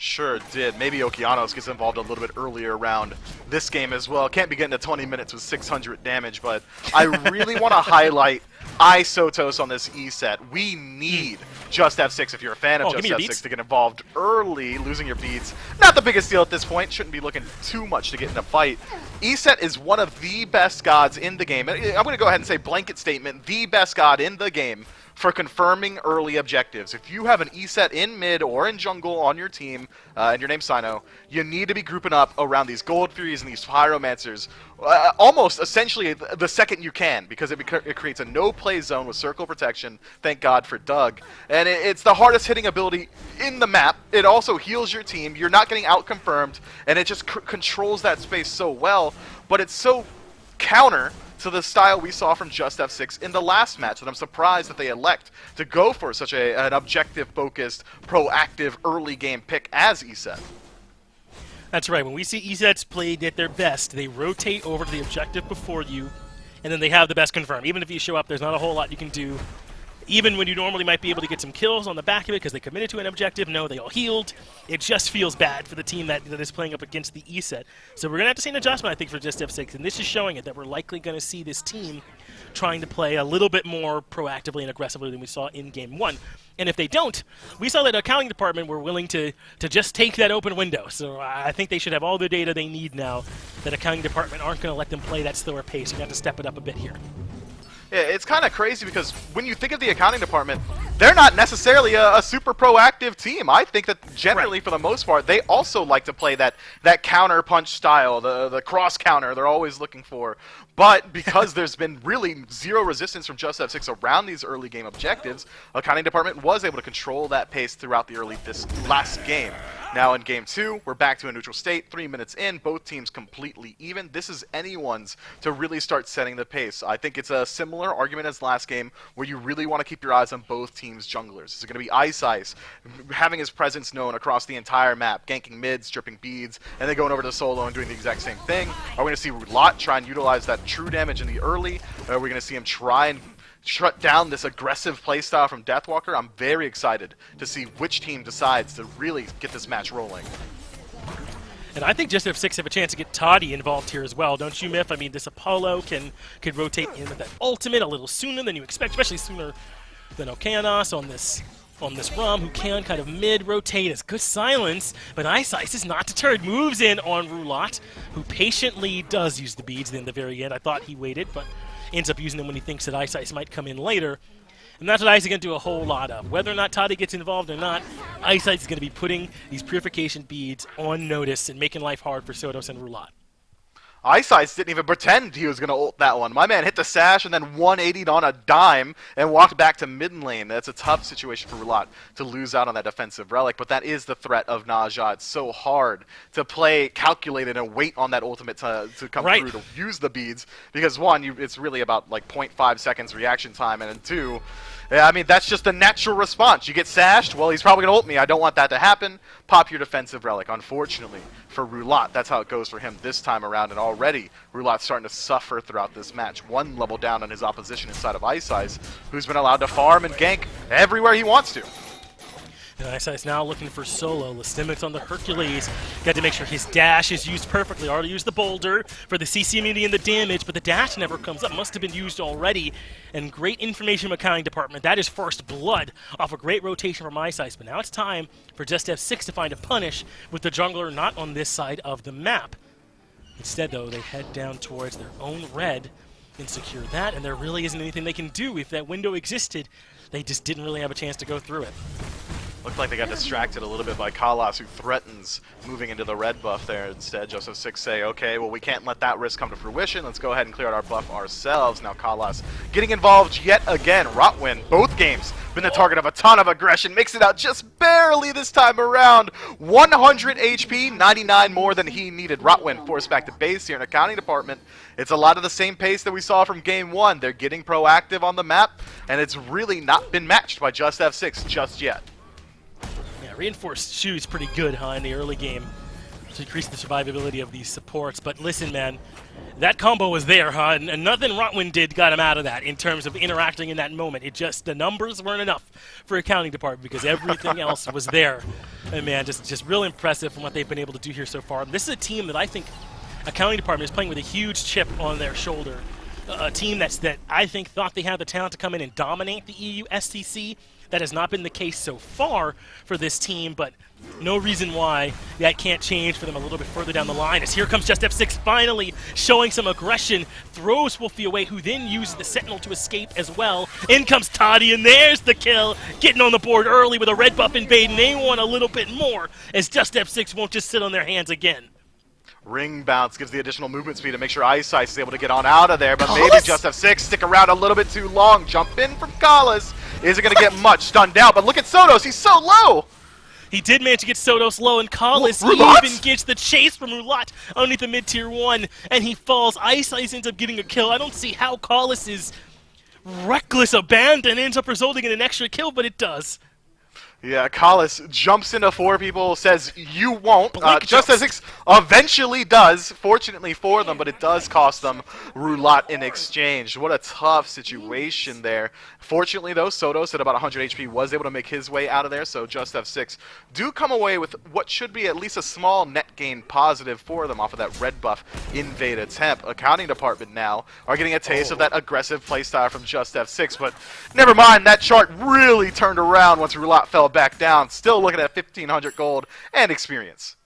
Sure did. Maybe Okeanos gets involved a little bit earlier around this game as well. Can't be getting to 20 minutes with 600 damage, but I really want to highlight Sotos on this ESET. We need JustF6, if you're a fan of JustF6, to get involved early, losing your beads. Not the biggest deal at this point. Shouldn't be looking too much to get in a fight. ESET is one of the best gods in the game. I'm going to go ahead and say blanket statement, the best god in the game for confirming early objectives. If you have an ESET in mid or in jungle on your team, and your name's Sino, you need to be grouping up around these Gold Furies and these Pyromancers almost essentially the second you can, because it creates a no-play zone with Circle Protection. Thank God for Doug. And it's the hardest hitting ability in the map. It also heals your team. You're not getting out-confirmed, and it just controls that space so well, but it's so counter to the style we saw from JustF6 in the last match, that I'm surprised that they elect to go for such an objective-focused, proactive, early-game pick as ESET. That's right. When we see EZETs played at their best, they rotate over to the objective before you, and then they have the best confirm. Even if you show up, there's not a whole lot you can do. Even when you normally might be able to get some kills on the back of it because they committed to an objective, no, they all healed. It just feels bad for the team that is playing up against the ESET. So we're going to have to see an adjustment, I think, for JustF6, and this is showing it that we're likely going to see this team trying to play a little bit more proactively and aggressively than we saw in Game 1. And if they don't, we saw that accounting department were willing to just take that open window. So I think they should have all the data they need now. That accounting department aren't going to let them play that slower pace. You have to step it up a bit here. Yeah, it's kind of crazy because when you think of the accounting department, they're not necessarily a super proactive team. I think that generally, for the most part, they also like to play that counter punch style, the cross counter they're always looking for. But because there's been really zero resistance from JustF6 around these early game objectives, accounting department was able to control that pace throughout this last game. Now in Game 2, we're back to a neutral state. 3 minutes in, both teams completely even. This is anyone's to really start setting the pace. I think it's a similar argument as last game where you really want to keep your eyes on both teams' junglers. It's going to be Ice having his presence known across the entire map, ganking mids, stripping beads, and then going over to solo and doing the exact same thing. Are we going to see Roulat try and utilize that true damage in the early? Are we going to see him try and shut down this aggressive playstyle from Deathwalker? I'm very excited to see which team decides to really get this match rolling. And I think JustF6 have a chance to get Toddy involved here as well, don't you, Myth? I mean, this Apollo can rotate in with that ultimate a little sooner than you expect, especially sooner than Okeanos on this Rum, who can kind of mid-rotate as good silence, but Ice is not deterred. Moves in on Roulat, who patiently does use the beads in the very end. I thought he waited, but ends up using them when he thinks that Ice might come in later. And that's what Ice is going to do a whole lot of. Whether or not Toddy gets involved or not, Ice is going to be putting these purification beads on notice and making life hard for Sodos and Roulat. Ice didn't even pretend he was going to ult that one. My man hit the sash and then 180'd on a dime and walked back to mid lane. That's a tough situation for Roulat to lose out on that defensive relic, but that is the threat of Naja. It's so hard to play calculated and wait on that ultimate to come through to use the beads because, one, it's really about like 0.5 seconds reaction time, and then two, yeah, I mean, that's just a natural response. You get sashed, well, he's probably going to ult me. I don't want that to happen. Pop your defensive relic. Unfortunately for Roulat, that's how it goes for him this time around, and already Roulat's starting to suffer throughout this match. One level down on his opposition inside of Ice, who's been allowed to farm and gank everywhere he wants to. And Ice now looking for solo. Lystimic's on the Hercules. Got to make sure his dash is used perfectly. Already used the boulder for the CC immunity and the damage, but the dash never comes up. Must have been used already. And great information from accounting department. That is first blood off a great rotation from Ice. But now it's time for JustF6 to find a punish with the jungler not on this side of the map. Instead, though, they head down towards their own red and secure that, and there really isn't anything they can do. If that window existed, they just didn't really have a chance to go through it. Looked like they got distracted a little bit by Kalas, who threatens moving into the red buff there. Instead, JustF6 say, okay, well, we can't let that risk come to fruition. Let's go ahead and clear out our buff ourselves. Now Kalas getting involved yet again. Rotwin, both games, been the target of a ton of aggression. Makes it out just barely this time around. 100 HP, 99 more than he needed. Rotwin forced back to base here in accounting department. It's a lot of the same pace that we saw from Game 1. They're getting proactive on the map, and it's really not been matched by JustF6 just yet. Reinforced shoes pretty good, huh, in the early game to increase the survivability of these supports. But listen, man, that combo was there, huh? And nothing Rotwin did got him out of that in terms of interacting in that moment. It just, the numbers weren't enough for accounting department because everything else was there. And man, just real impressive from what they've been able to do here so far. This is a team that I think accounting department is playing with a huge chip on their shoulder. A team that I think thought they had the talent to come in and dominate the EU SCC. That has not been the case so far for this team, but no reason why that can't change for them a little bit further down the line. As here comes JustF6 finally showing some aggression, throws Wolfie away, who then uses the Sentinel to escape as well. In comes Toddy, and there's the kill. Getting on the board early with a red buff invade, and they want a little bit more, as JustF6 won't just sit on their hands again. Ring bounce gives the additional movement speed to make sure Ice is able to get on out of there, but maybe JustF6 stick around a little bit too long. Jump in from Kalas. Isn't going to get much stunned out, but look at Sodos. He's so low. He did manage to get Sodos low, and Kalas even gets the chase from Roulat underneath the mid-tier 1, and he falls. Ice ends up getting a kill. I don't see how Kalas's reckless abandon ends up resulting in an extra kill, but it does. Yeah, Collis jumps into 4 people, says you won't. Just JustF6 eventually does, fortunately for them, but it does cost them Roulat in exchange. What a tough situation there. Fortunately, though, Sotos at about 100 HP was able to make his way out of there, so JustF6 do come away with what should be at least a small net gain positive for them off of that red buff invade attempt. Accounting department now are getting a taste of that aggressive playstyle from JustF6, but never mind, that chart really turned around once Roulat fell back down. Still looking at 1,500 gold and experience.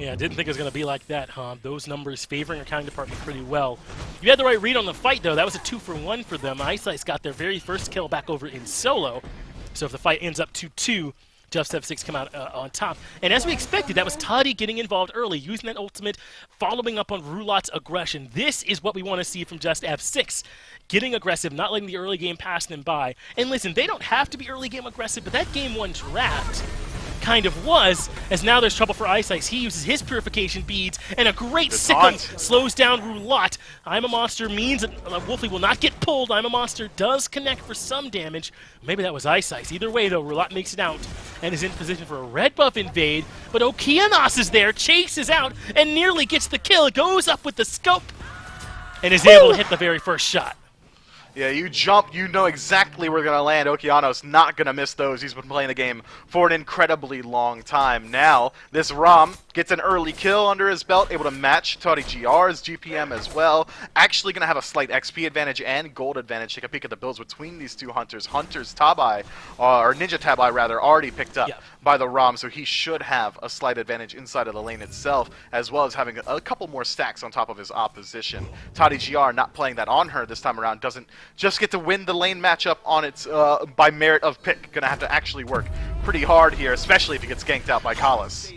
Yeah, I didn't think it was going to be like that, huh? Those numbers favoring accounting department pretty well. You had the right read on the fight, though. That was a 2-for-1 for them. Ice got their very first kill back over in solo. So if the fight ends up 2-2, JustF6 come out on top. And as we expected, that was Toddy getting involved early, using that ultimate, following up on Roulat's aggression. This is what we want to see from JustF6. Getting aggressive, not letting the early game pass them by. And listen, they don't have to be early game aggressive, but that game 1 draft kind of was, as now there's trouble for Ice. He uses his purification beads, and a great sickle slows down Roulat. I'm a Monster means that Wolfie will not get pulled. I'm a Monster does connect for some damage. Maybe that was Ice. Either way, though, Roulat makes it out and is in position for a red buff invade, but Okeanos is there, chases out, and nearly gets the kill. Goes up with the scope, and is able to hit the very first shot. Yeah, you jump, you know exactly where you're going to land. Okeanos not going to miss those. He's been playing the game for an incredibly long time. Now, this Rom gets an early kill under his belt, able to match Toddy GR's GPM as well. Actually going to have a slight XP advantage and gold advantage. Take a peek at the builds between these two Hunters. Hunter's Tabai, or Ninja Tabai rather, already picked up by the Rom, so he should have a slight advantage inside of the lane itself, as well as having a couple more stacks on top of his opposition. Toddy GR not playing that on her this time around, doesn't just get to win the lane matchup on its by merit of pick. Gonna have to actually work pretty hard here, especially if he gets ganked out by Collis.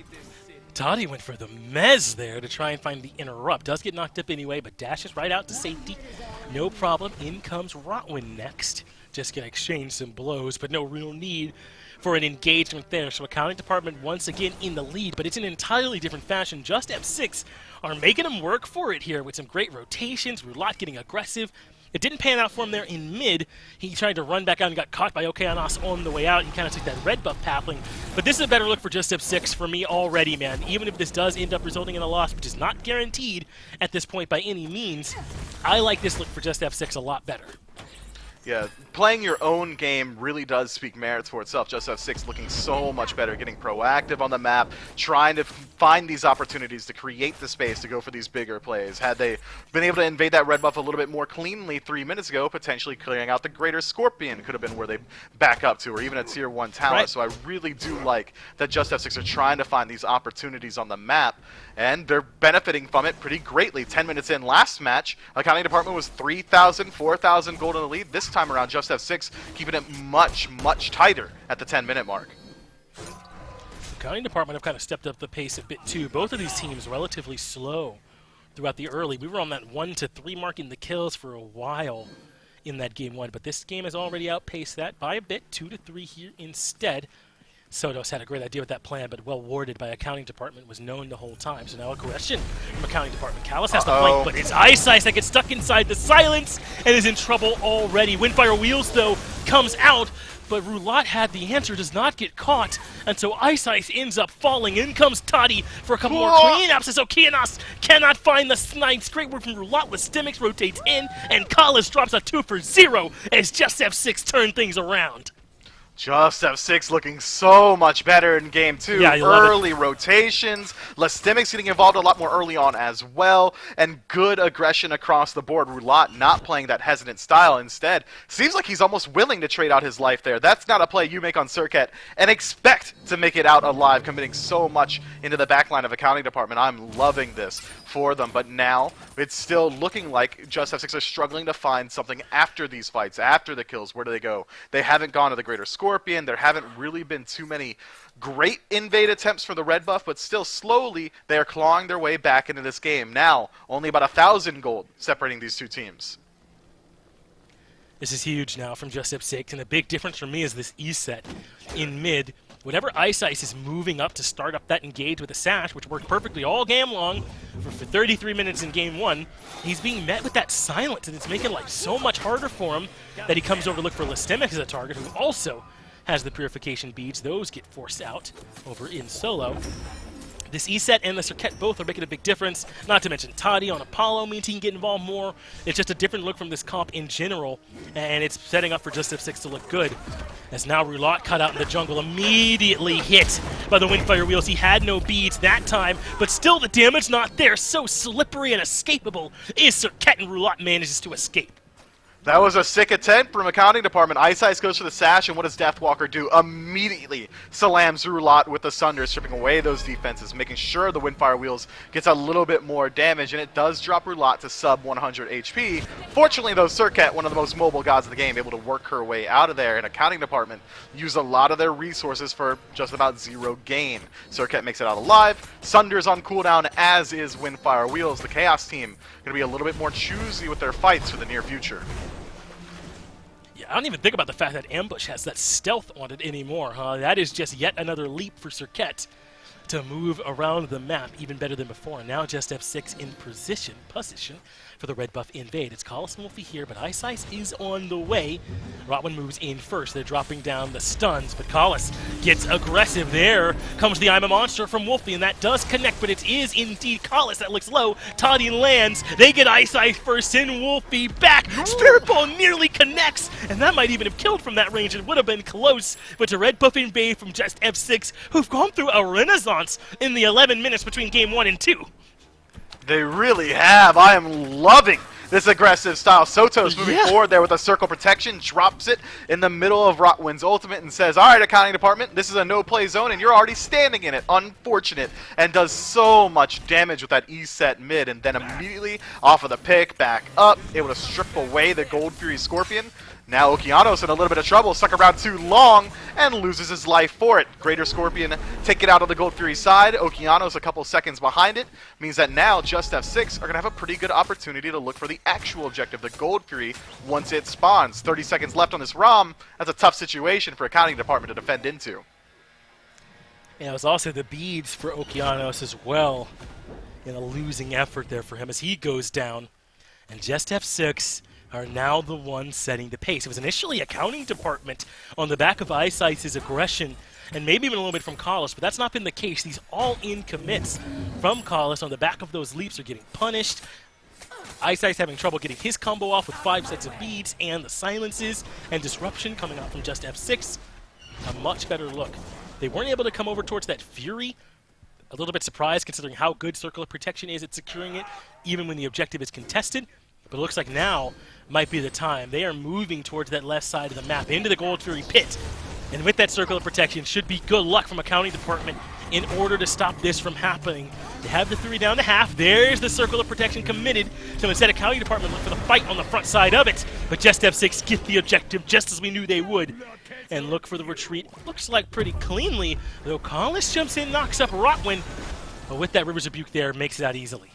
Toddy went for the mez there to try and find the interrupt. Does get knocked up anyway, but dashes right out to safety. No problem. In comes Rotwin next. Just gonna exchange some blows, but no real need for an engagement there. So accounting department once again in the lead, but it's an entirely different fashion. JustF6 are making them work for it here with some great rotations. Roulat getting aggressive. It didn't pan out for him there in mid. He tried to run back out and got caught by Okeanos on the way out. He kind of took that red buff pathling. But this is a better look for JustF6 for me already, man. Even if this does end up resulting in a loss, which is not guaranteed at this point by any means, I like this look for JustF6 a lot better. Yeah, playing your own game really does speak merits for itself. JustF6 looking so much better, getting proactive on the map, trying to find these opportunities to create the space to go for these bigger plays. Had they been able to invade that red buff a little bit more cleanly 3 minutes ago, potentially clearing out the Greater Scorpion could have been where they back up to, or even a Tier 1 tower. Right. So I really do like that JustF6 are trying to find these opportunities on the map, and they're benefiting from it pretty greatly. 10 minutes in last match, accounting department was 3,000, 4,000 gold in the lead. This time around, JustF6 keeping it much, much tighter at the 10-minute mark. Accounting department have kind of stepped up the pace a bit too. Both of these teams relatively slow throughout the early. We were on that 1 to 3 mark in the kills for a while in that game 1, but this game has already outpaced that by a bit, 2 to 3 here instead. Sotos had a great idea with that plan, but well warded by accounting department, was known the whole time. So now aggression from accounting department. Callus has to flank, but it's Ice that gets stuck inside the silence and is in trouble already. Windfire Wheels, though, comes out, but Roulat had the answer, does not get caught, and so Ice ends up falling. In comes Toddy for a couple more cleanups as Okeanos cannot find the snipes. Great work from Roulat with Stimmix rotates in, and Collis drops a 2 for 0 as JustF6 turn things around. JustF6 looking so much better in game 2. Yeah, early rotations, Lestimics getting involved a lot more early on as well, and good aggression across the board. Roulat not playing that hesitant style. Instead, seems like he's almost willing to trade out his life there. That's not a play you make on Circuit and expect to make it out alive, committing so much into the backline of accounting department. I'm loving this for them, but now it's still looking like JustF6 are struggling to find something after these fights, after the kills. Where do they go? They haven't gone to the Greater Scorpion. There haven't really been too many great invade attempts for the red buff, but still slowly they are clawing their way back into this game. Now, only about 1,000 gold separating these two teams. This is huge now from JustF6, and the big difference for me is this E set in mid. Whenever Ice is moving up to start up that engage with a sash, which worked perfectly all game long for 33 minutes in game 1, he's being met with that silence, and it's making life so much harder for him that he comes over to look for Lestimic as a target, who also has the purification beads. Those get forced out over in solo. This E-set and the Circuit both are making a big difference. Not to mention Toddy on Apollo means he can get involved more. It's just a different look from this comp in general, and it's setting up for JustF6 to look good. As now Roulat cut out in the jungle, immediately hit by the Windfire Wheels. He had no beads that time, but still the damage not there. So slippery and escapable is Circuit, and Roulat manages to escape. That was a sick attempt from accounting department. Ice Ice goes for the sash, and what does Deathwalker do? Immediately slams Roulat with the Sunder, stripping away those defenses, making sure the Windfire Wheels gets a little bit more damage, and it does drop Roulat to sub 100 HP. Fortunately, though, Circuit, one of the most mobile gods of the game, able to work her way out of there, and accounting department used a lot of their resources for just about zero gain. Circuit makes it out alive. Sunder's on cooldown, as is Windfire Wheels. The Chaos team going to be a little bit more choosy with their fights for the near future. I don't even think about the fact that Ambush has that stealth on it anymore, huh? That is just yet another leap for Circuit to move around the map even better than before. Now JustF6 in position for the red buff invade. It's Collis and Wolfie here, but Ice Ice is on the way. Rotwin moves in first. They're dropping down the stuns, but Collis gets aggressive. There comes the I'm a Monster from Wolfie, and that does connect, but it is indeed Collis that looks low. Toddy lands. They get Ice Ice first, and Wolfie back. Spirit Ball nearly connects, and that might even have killed from that range. It would have been close, but a red buff invade from JustF6, who've gone through a renaissance in the 11 minutes between game 1 and 2. They really have. I am loving this aggressive style. Soto's moving forward there with a circle protection, drops it in the middle of Rotwin's ultimate and says, all right, accounting department, this is a no-play zone, and you're already standing in it. Unfortunate. And does so much damage with that E-set mid, and then immediately off of the pick, back up, able to strip away the Gold Fury Scorpion. Now Okeanos in a little bit of trouble, stuck around too long, and loses his life for it. Greater Scorpion take it out of the Gold Fury side. Okeanos a couple seconds behind it. Means that now JustF6 are going to have a pretty good opportunity to look for the actual objective, the Gold Fury, once it spawns. 30 seconds left on this ROM. That's a tough situation for accounting department to defend into. Yeah, it was also the beads for Okeanos as well, in a losing effort there for him as he goes down. And JustF6 are now the ones setting the pace. It was initially accounting department on the back of Ice Ice's aggression, and maybe even a little bit from Collis, but that's not been the case. These all-in commits from Collis on the back of those leaps are getting punished. Ice Ice having trouble getting his combo off with 5 sets of beads, and the silences and disruption coming out from JustF6. A much better look. They weren't able to come over towards that Fury. A little bit surprised considering how good Circle of Protection is at securing it, even when the objective is contested. But it looks like now might be the time. They are moving towards that left side of the map, into the Gold Fury pit. And with that Circle of Protection, should be good luck from accounting department in order to stop this from happening. They have the Fury down to half. There's the Circle of Protection committed. So instead, accounting department look for the fight on the front side of it. But JustF6 get the objective just as we knew they would. And look for the retreat. Looks like pretty cleanly, though Collis jumps in, knocks up Rotwin. But with that River's Rebuke there, makes it out easily.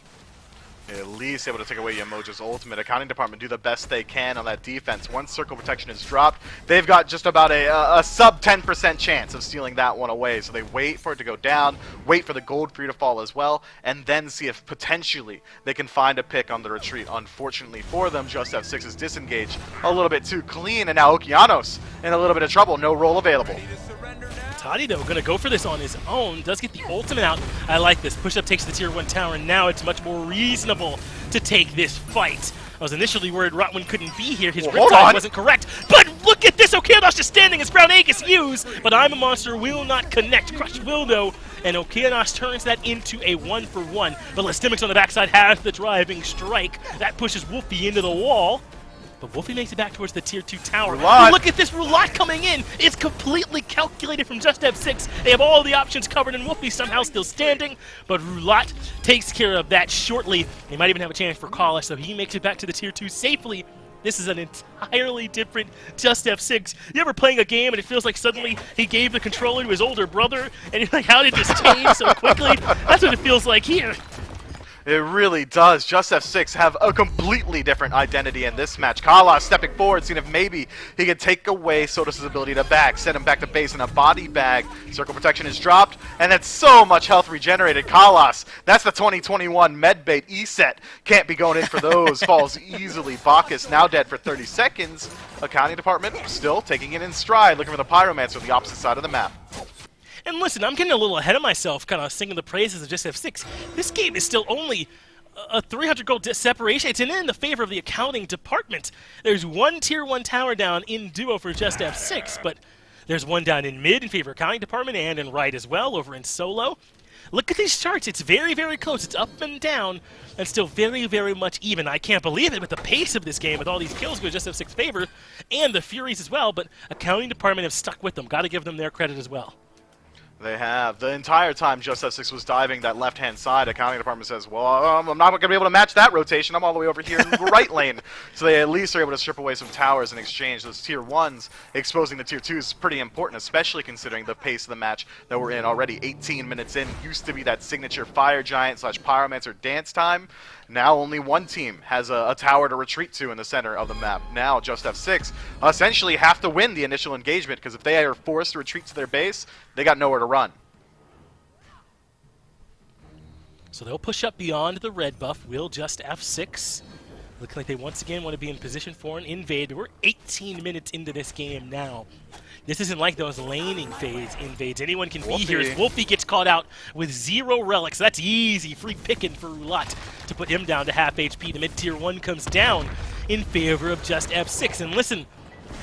At least able to take away Yamoja's ultimate. Accounting department do the best they can on that defense. Once Circle Protection is dropped, they've got just about a sub 10% chance of stealing that one away. So they wait for it to go down, wait for the Gold Fury to fall as well, and then see if potentially they can find a pick on the retreat. Unfortunately for them, JustF6 is disengaged a little bit too clean, and now Okeanos in a little bit of trouble. No roll available. Toddy, though, going to go for this on his own. Does get the ultimate out. I like this. Push-up takes the Tier 1 tower, and now it's much more reasonable to take this fight. I was initially worried Rotwin couldn't be here. His Riptide wasn't correct. But look at this! Okeanos just standing as Brown Aegis used, but I'm a Monster will not connect. Crush will, though, and Okeanos turns that into a 1-for-1. But Lestimics on the backside has the driving strike. That pushes Wolfie into the wall. But Wolfie makes it back towards the Tier 2 tower. Look at this Roulat coming in. It's completely calculated from JustF6. They have all the options covered, and Wolfie somehow still standing. But Roulat takes care of that shortly. They might even have a chance for Collis, so he makes it back to the Tier 2 safely. This is an entirely different JustF6. You ever playing a game and it feels like suddenly he gave the controller to his older brother, and you're like, how did this change so quickly? That's what it feels like here. It really does. JustF6 have a completely different identity in this match. Kala stepping forward, seeing if maybe he could take away Sotos' ability to back, send him back to base in a body bag. Circle protection is dropped, and that's so much health regenerated. Kalas, that's the 2021 medbait E-set. Can't be going in for those. Falls easily. Bacchus now dead for 30 seconds. Accounting department still taking it in stride, looking for the Pyromancer on the opposite side of the map. And listen, I'm getting a little ahead of myself, kind of singing the praises of JustF6. This game is still only a 300 gold separation. It's in the favor of the accounting department. There's one tier 1 tower down in duo for JustF6, but there's one down in mid in favor of accounting department and in right as well over in solo. Look at these charts. It's very, very close. It's up and down and still very, very much even. I can't believe it with the pace of this game with all these kills go JustF6 favor and the Furies as well, but accounting department have stuck with them. Got to give them their credit as well. They have. The entire time JustF6 was diving that left-hand side, accounting department says, well, I'm not going to be able to match that rotation. I'm all the way over here in the right lane. So they at least are able to strip away some towers in exchange. Those tier 1s exposing the tier 2s is pretty important, especially considering the pace of the match that we're in already. 18 minutes in. Used to be that signature Fire Giant / Pyromancer dance time. Now only one team has a tower to retreat to in the center of the map. Now JustF6 essentially have to win the initial engagement, because if they are forced to retreat to their base, they got nowhere to run. So they'll push up beyond the red buff. Will JustF6. Looks like they once again want to be in position for an invade. We're 18 minutes into this game now. This isn't like those laning phase invades. Anyone can be here as Wolfie gets caught out with 0 relics. That's easy, free picking for Roulat to put him down to half HP. The mid-tier 1 comes down in favor of JustF6. And listen,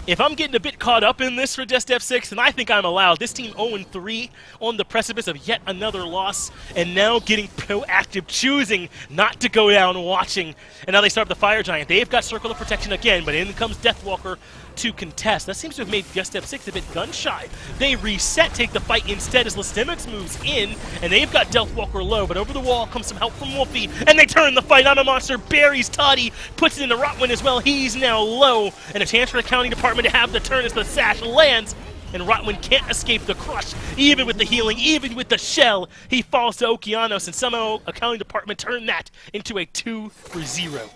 if I'm getting a bit caught up in this for JustF6, then I think I'm allowed. This team 0-3 on the precipice of yet another loss, and now getting proactive, choosing not to go down watching. And now they start up the Fire Giant. They've got Circle of Protection again, but in comes Deathwalker to contest. That seems to have made JustF6 a bit gun-shy. They reset, take the fight instead as Listemics moves in, and they've got Deathwalker low, but over the wall comes some help from Wolfie, and they turn the fight on a monster. Buries Toddy, puts it into Rotwin as well. He's now low, and a chance for the accounting department to have the turn as the sash lands, and Rotwin can't escape the crush, even with the healing, even with the shell. He falls to Okeanos, and somehow accounting department turned that into a 2-0.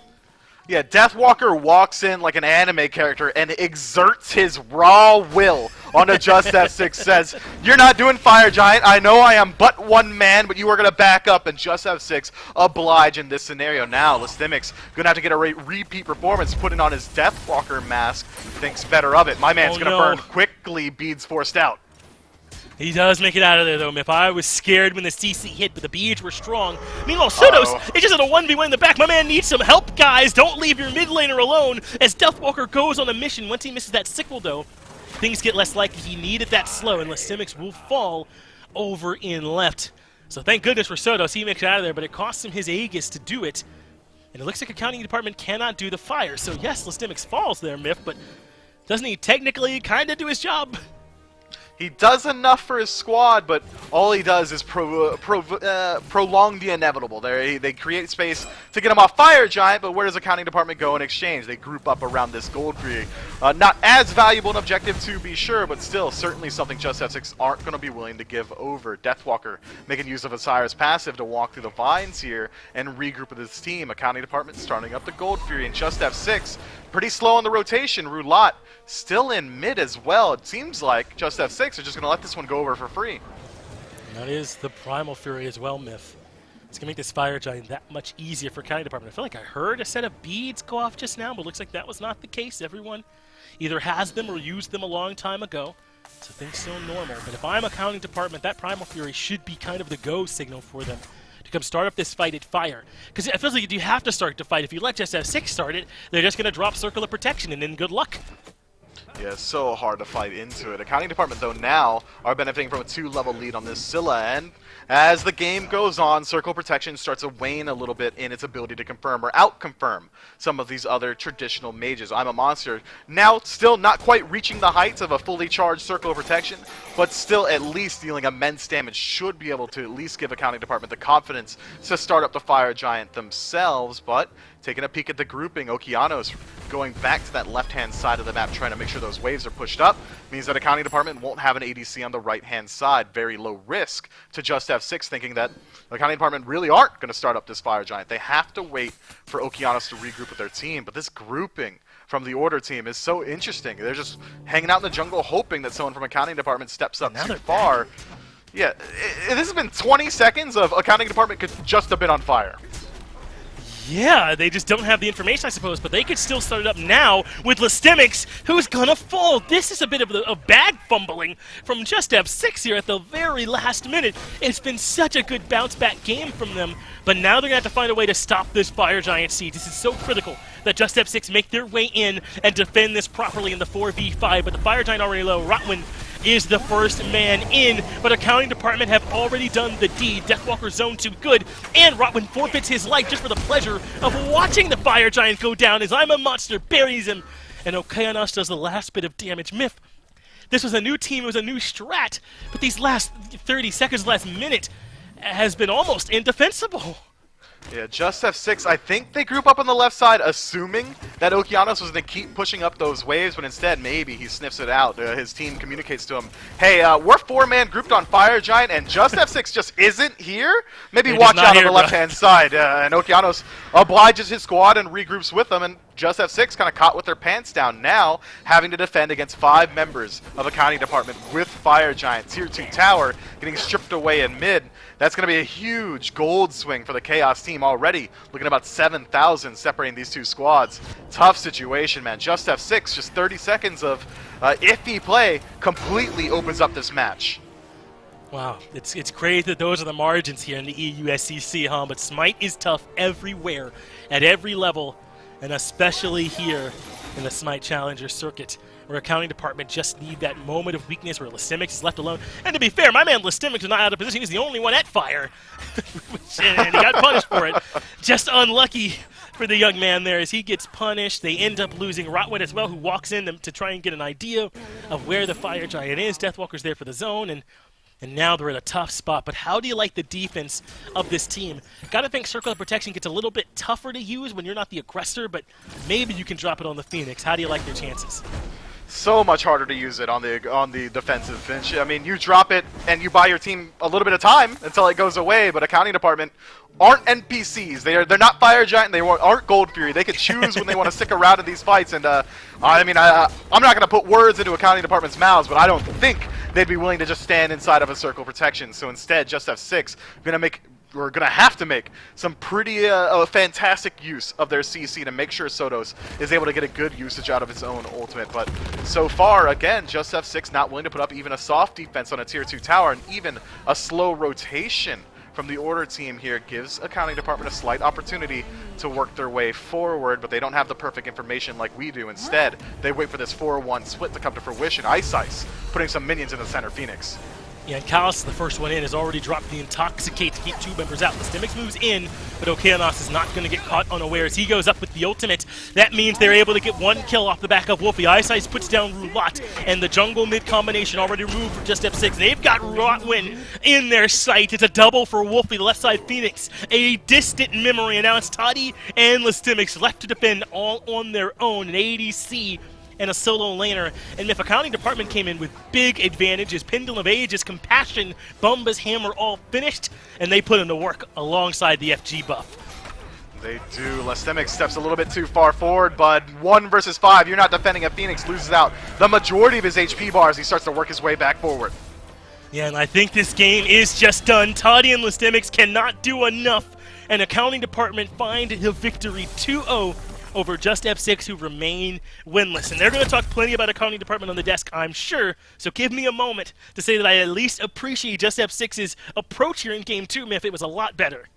Yeah, Deathwalker walks in like an anime character and exerts his raw will onto JustF6, says, you're not doing Fire Giant, I know I am but one man, but you are going to back up, and JustF6 oblige in this scenario. Now, Listemics going to have to get a repeat performance, putting on his Deathwalker mask, thinks better of it. My man's going to burn quickly, beads forced out. He does make it out of there, though, Myth. I was scared when the CC hit, but the beads were strong. Meanwhile, Sotos is just at a 1v1 in the back. My man needs some help, guys. Don't leave your mid laner alone as Deathwalker goes on a mission. Once he misses that sickle, though, things get less likely. He needed that slow, and Listemics will fall over in left. So thank goodness for Sotos. He makes it out of there, but it costs him his Aegis to do it. And it looks like accounting department cannot do the fire. So yes, Listemics falls there, Myth, but doesn't he technically kind of do his job? He does enough for his squad, but all he does is prolong the inevitable. They create space to get him off Fire Giant, but where does accounting department go in exchange? They group up around this gold tree. Not as valuable an objective to be sure, but still certainly something JustF6 aren't going to be willing to give over. Deathwalker making use of Osiris passive to walk through the vines here and regroup with his team. Accounting department starting up the Gold Fury, and JustF6 pretty slow on the rotation. Roulat still in mid as well. It seems like JustF6 are just going to let this one go over for free. And that is the Primal Fury as well, Myth. It's going to make this Fire Giant that much easier for accounting department. I feel like I heard a set of beads go off just now, but it looks like that was not the case. Everyone either has them or used them a long time ago, so things still normal. But if I'm accounting department, that Primal Fury should be kind of the go signal for them to come start up this fight at fire. Because it feels like you have to start the fight. If you let JustF6 start it, they're just going to drop Circle of Protection, and then good luck. Yeah, it's so hard to fight into it. Accounting department, though, now are benefiting from a 2-level lead on this Scylla, and as the game goes on, Circle Protection starts to wane a little bit in its ability to confirm or out-confirm some of these other traditional mages. I'm a Monster now still not quite reaching the heights of a fully charged Circle of Protection, but still at least dealing immense damage should be able to at least give accounting department the confidence to start up the Fire Giant themselves, but Taking a peek at the grouping, Okeanos going back to that left-hand side of the map, trying to make sure those waves are pushed up. Means that accounting department won't have an ADC on the right-hand side. Very low risk to JustF6, thinking that the accounting department really aren't going to start up this Fire Giant. They have to wait for Okeanos to regroup with their team. But this grouping from the Order team is so interesting. They're just hanging out in the jungle, hoping that someone from accounting department steps up too far. Yeah, this has been 20 seconds of accounting department could just have been on fire. Yeah, they just don't have the information, I suppose, but they could still start it up now with Listemics, who's gonna fall. This is a bit of a bag fumbling from JustF6 here at the very last minute. It's been such a good bounce-back game from them, but now they're gonna have to find a way to stop this Fire Giant siege. This is so critical that JustF6 make their way in and defend this properly in the 4v5, but the Fire Giant already low. Rotwin is the first man in, but accounting department have already done the deed. Deathwalker zone too good, and Rotwin forfeits his life just for the pleasure of watching the Fire Giant go down as I'm a Monster buries him, and Okeanos does the last bit of damage. Myth, this was a new team, it was a new strat, but these last 30 seconds, last minute, has been almost indefensible. Yeah, JustF6, I think they group up on the left side, assuming that Okeanos was going to keep pushing up those waves, but instead, maybe he sniffs it out. His team communicates to him, hey, we're 4-man grouped on Fire Giant, and JustF6 just isn't here? Maybe watch out on the left-hand side. And Okeanos obliges his squad and regroups with them, and JustF6 kind of caught with their pants down now, having to defend against 5 members of accounting department with Fire Giant. Tier 2 tower getting stripped away in mid. That's going to be a huge gold swing for the Chaos team already. Looking at about 7,000 separating these two squads. Tough situation, man. JustF6, just 30 seconds of iffy play completely opens up this match. Wow, it's crazy that those are the margins here in the EU SCC, huh? But Smite is tough everywhere, at every level, and especially here in the Smite Challenger circuit, where accounting department just need that moment of weakness where Listemics is left alone. And to be fair, my man Listemics is not out of position. He's the only one at fire. And he got punished for it. Just unlucky for the young man there as he gets punished. They end up losing Rotwin as well, who walks in to try and get an idea of where the Fire Giant is. Deathwalker's there for the zone, and now they're in a tough spot. But how do you like the defense of this team? Gotta think Circle of Protection gets a little bit tougher to use when you're not the aggressor, but maybe you can drop it on the Phoenix. How do you like their chances? So much harder to use it on the defensive bench. I mean, you drop it and you buy your team a little bit of time until it goes away, but accounting department aren't NPCs. They're not Fire Giant. They aren't Gold Fury. They could choose when they want to stick around in these fights. And I mean, I'm not going to put words into accounting department's mouths, but I don't think they'd be willing to just stand inside of a circle of protection. So instead, JustF6 we're going to have to make some pretty fantastic use of their CC to make sure Sotos is able to get a good usage out of his own ultimate. But so far, again, JustF6 not willing to put up even a soft defense on a tier 2 tower, and even a slow rotation from the Order team here gives accounting department a slight opportunity to work their way forward, but they don't have the perfect information like we do. Instead, they wait for this 4-1 split to come to fruition. Ice putting some minions in the center Phoenix. Yeah, and Kalos, the first one in, has already dropped the Intoxicate to keep 2 members out. Listemics moves in, but Okeanos is not going to get caught unawares. He goes up with the ultimate. That means they're able to get 1 kill off the back of Wolfie. Ice puts down Roulat, and the jungle mid combination already removed for JustF6. They've got Rotwin in their sight. It's a double for Wolfie, the left side Phoenix. A distant memory, and now it's Toddy and Listemics left to defend all on their own. An ADC and a solo laner, and if accounting department came in with big advantages, Pendulum of Ages, Compassion, Bumba's Hammer all finished, and they put in the work alongside the FG buff. They do. Listemics steps a little bit too far forward, but 1 versus 5, you're not defending a Phoenix, loses out the majority of his HP bar as he starts to work his way back forward. Yeah, and I think this game is just done. Toddy and Listemics cannot do enough, and accounting department find the victory 2-0 over JustF6, who remain winless. And they're going to talk plenty about accounting department on the desk, I'm sure, so give me a moment to say that I at least appreciate JustF6's approach here in Game 2, Myth. It was a lot better.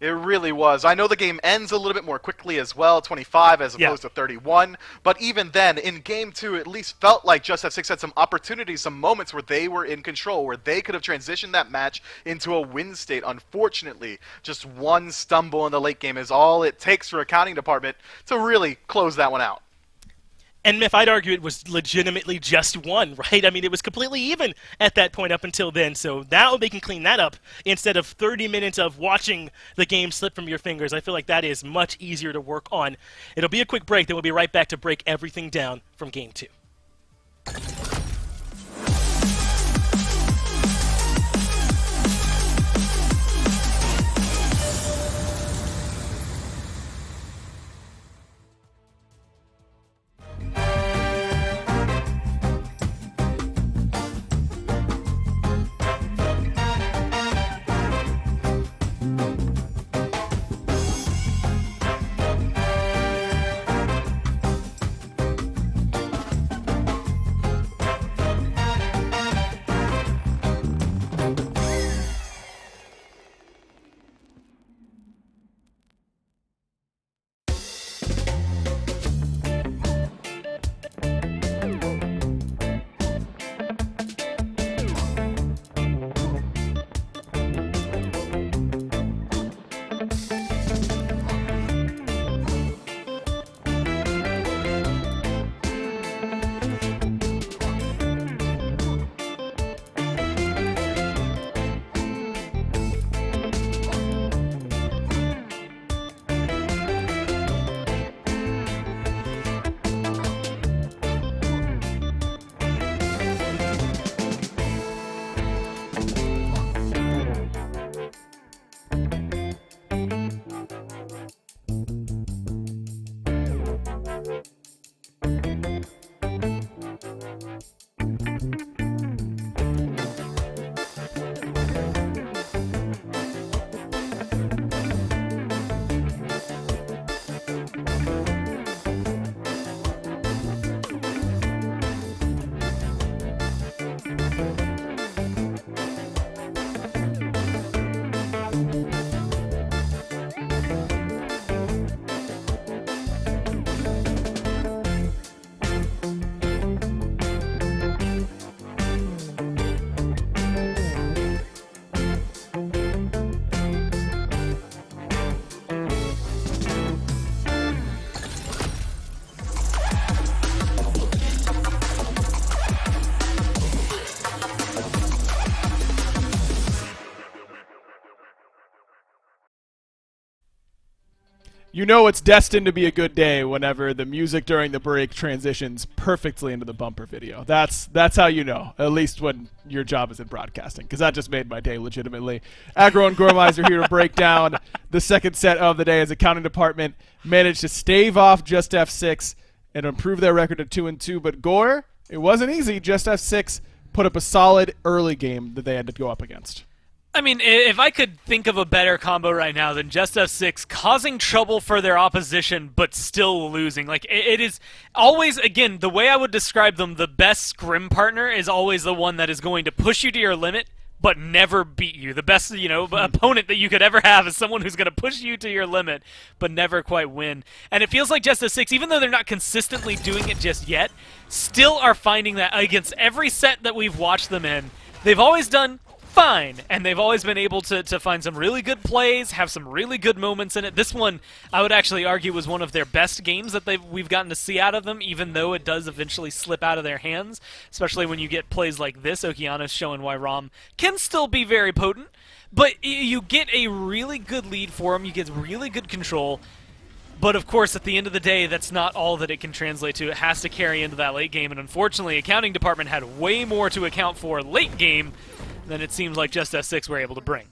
It really was. I know the game ends a little bit more quickly as well, 25 as opposed to 31. But even then, in Game 2, it at least felt like JustF6 had some opportunities, some moments where they were in control, where they could have transitioned that match into a win state. Unfortunately, just one stumble in the late game is all it takes for accounting department to really close that one out. And Myth, I'd argue it was legitimately just one, right? I mean, it was completely even at that point up until then. So now they can clean that up instead of 30 minutes of watching the game slip from your fingers. I feel like that is much easier to work on. It'll be a quick break, then we'll be right back to break everything down from Game 2. You know it's destined to be a good day whenever the music during the break transitions perfectly into the bumper video. That's how you know, at least when your job is in broadcasting, because that just made my day legitimately. Aggro and Gormizer here to break down the second set of the day as accounting department managed to stave off JustF6 and improve their record to 2-2. But Gore, it wasn't easy. JustF6 put up a solid early game that they had to go up against. I mean, if I could think of a better combo right now than JustF6 causing trouble for their opposition but still losing. Like, it is always, again, the way I would describe them, the best scrim partner is always the one that is going to push you to your limit but never beat you. The best, opponent that you could ever have is someone who's going to push you to your limit but never quite win. And it feels like JustF6, even though they're not consistently doing it just yet, still are finding that against every set that we've watched them in, they've always done fine, and they've always been able to find some really good plays, have some really good moments in it. This one, I would actually argue, was one of their best games that we've gotten to see out of them, even though it does eventually slip out of their hands, especially when you get plays like this. Okeanos showing why Rom can still be very potent, but you get a really good lead for him, you get really good control, but of course, at the end of the day, that's not all that it can translate to. It has to carry into that late game, and unfortunately, accounting department had way more to account for late game than it seems like JustF6 were able to bring.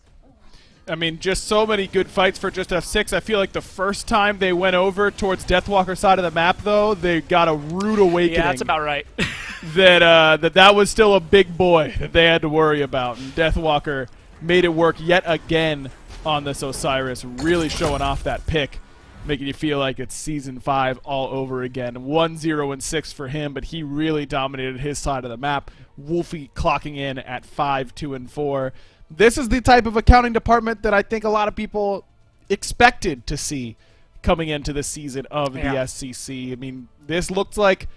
I mean, just so many good fights for JustF6. I feel like the first time they went over towards Deathwalker's side of the map, though, they got a rude awakening. Yeah, that's about right. that was still a big boy that they had to worry about. And Deathwalker made it work yet again on this Osiris, really showing off that pick, making you feel like it's Season 5 all over again. 1-0-6 for him, but he really dominated his side of the map. Wolfie clocking in at 5-2-4. This is the type of accounting department that I think a lot of people expected to see coming into the season of the SCC. I mean, this looked like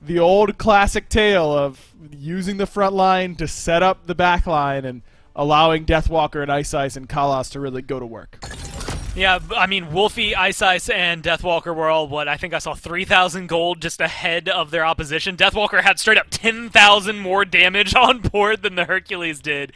the old classic tale of using the front line to set up the back line and allowing Deathwalker and Ice and Kalas to really go to work. Yeah, I mean, Wolfie, Ice Ice, and Deathwalker were all, what, I think I saw 3,000 gold just ahead of their opposition. Deathwalker had straight up 10,000 more damage on board than the Hercules did.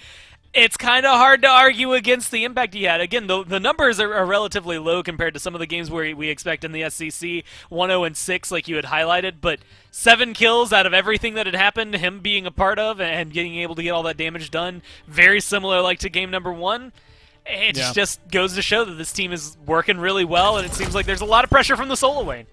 It's kind of hard to argue against the impact he had. Again, the numbers are relatively low compared to some of the games where we expect in the SCC, 1-0-6 like you had highlighted, but 7 kills out of everything that had happened, him being a part of and getting able to get all that damage done, very similar like to game number 1. It just goes to show that this team is working really well, and it seems like there's a lot of pressure from the solo lane.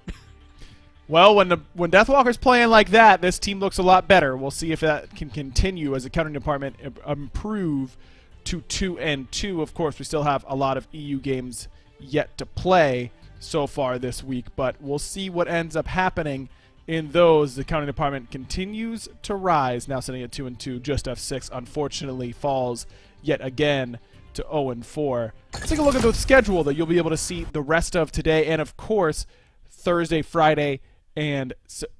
Well, when Deathwalker's playing like that, this team looks a lot better. We'll see if that can continue as the counting department improve to 2-2. Of course, we still have a lot of EU games yet to play so far this week, but we'll see what ends up happening in those. The counting department continues to rise, now sitting at 2-2. JustF6 unfortunately falls yet again to 0-4. Let's take a look at the schedule that you'll be able to see the rest of today, and of course, Thursday, Friday, and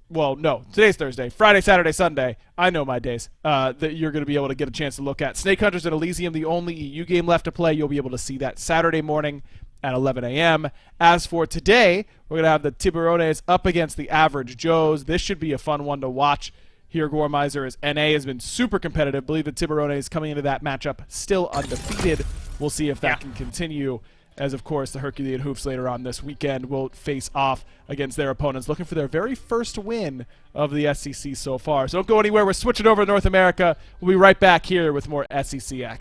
well, no, today's Thursday, Friday, Saturday, Sunday. I know my days that you're going to be able to get a chance to look at. Snake Hunters at Elysium, the only EU game left to play. You'll be able to see that Saturday morning at 11 a.m. As for today, we're going to have the Tiburones up against the Average Joes. This should be a fun one to watch here, Gormizer, as NA has been super competitive. Believe the Tiburones coming into that matchup still undefeated. We'll see if that can continue, as of course the Herculean Hoofs later on this weekend will face off against their opponents, looking for their very first win of the SCC so far. So don't go anywhere. We're switching over to North America. We'll be right back here with more SCC action.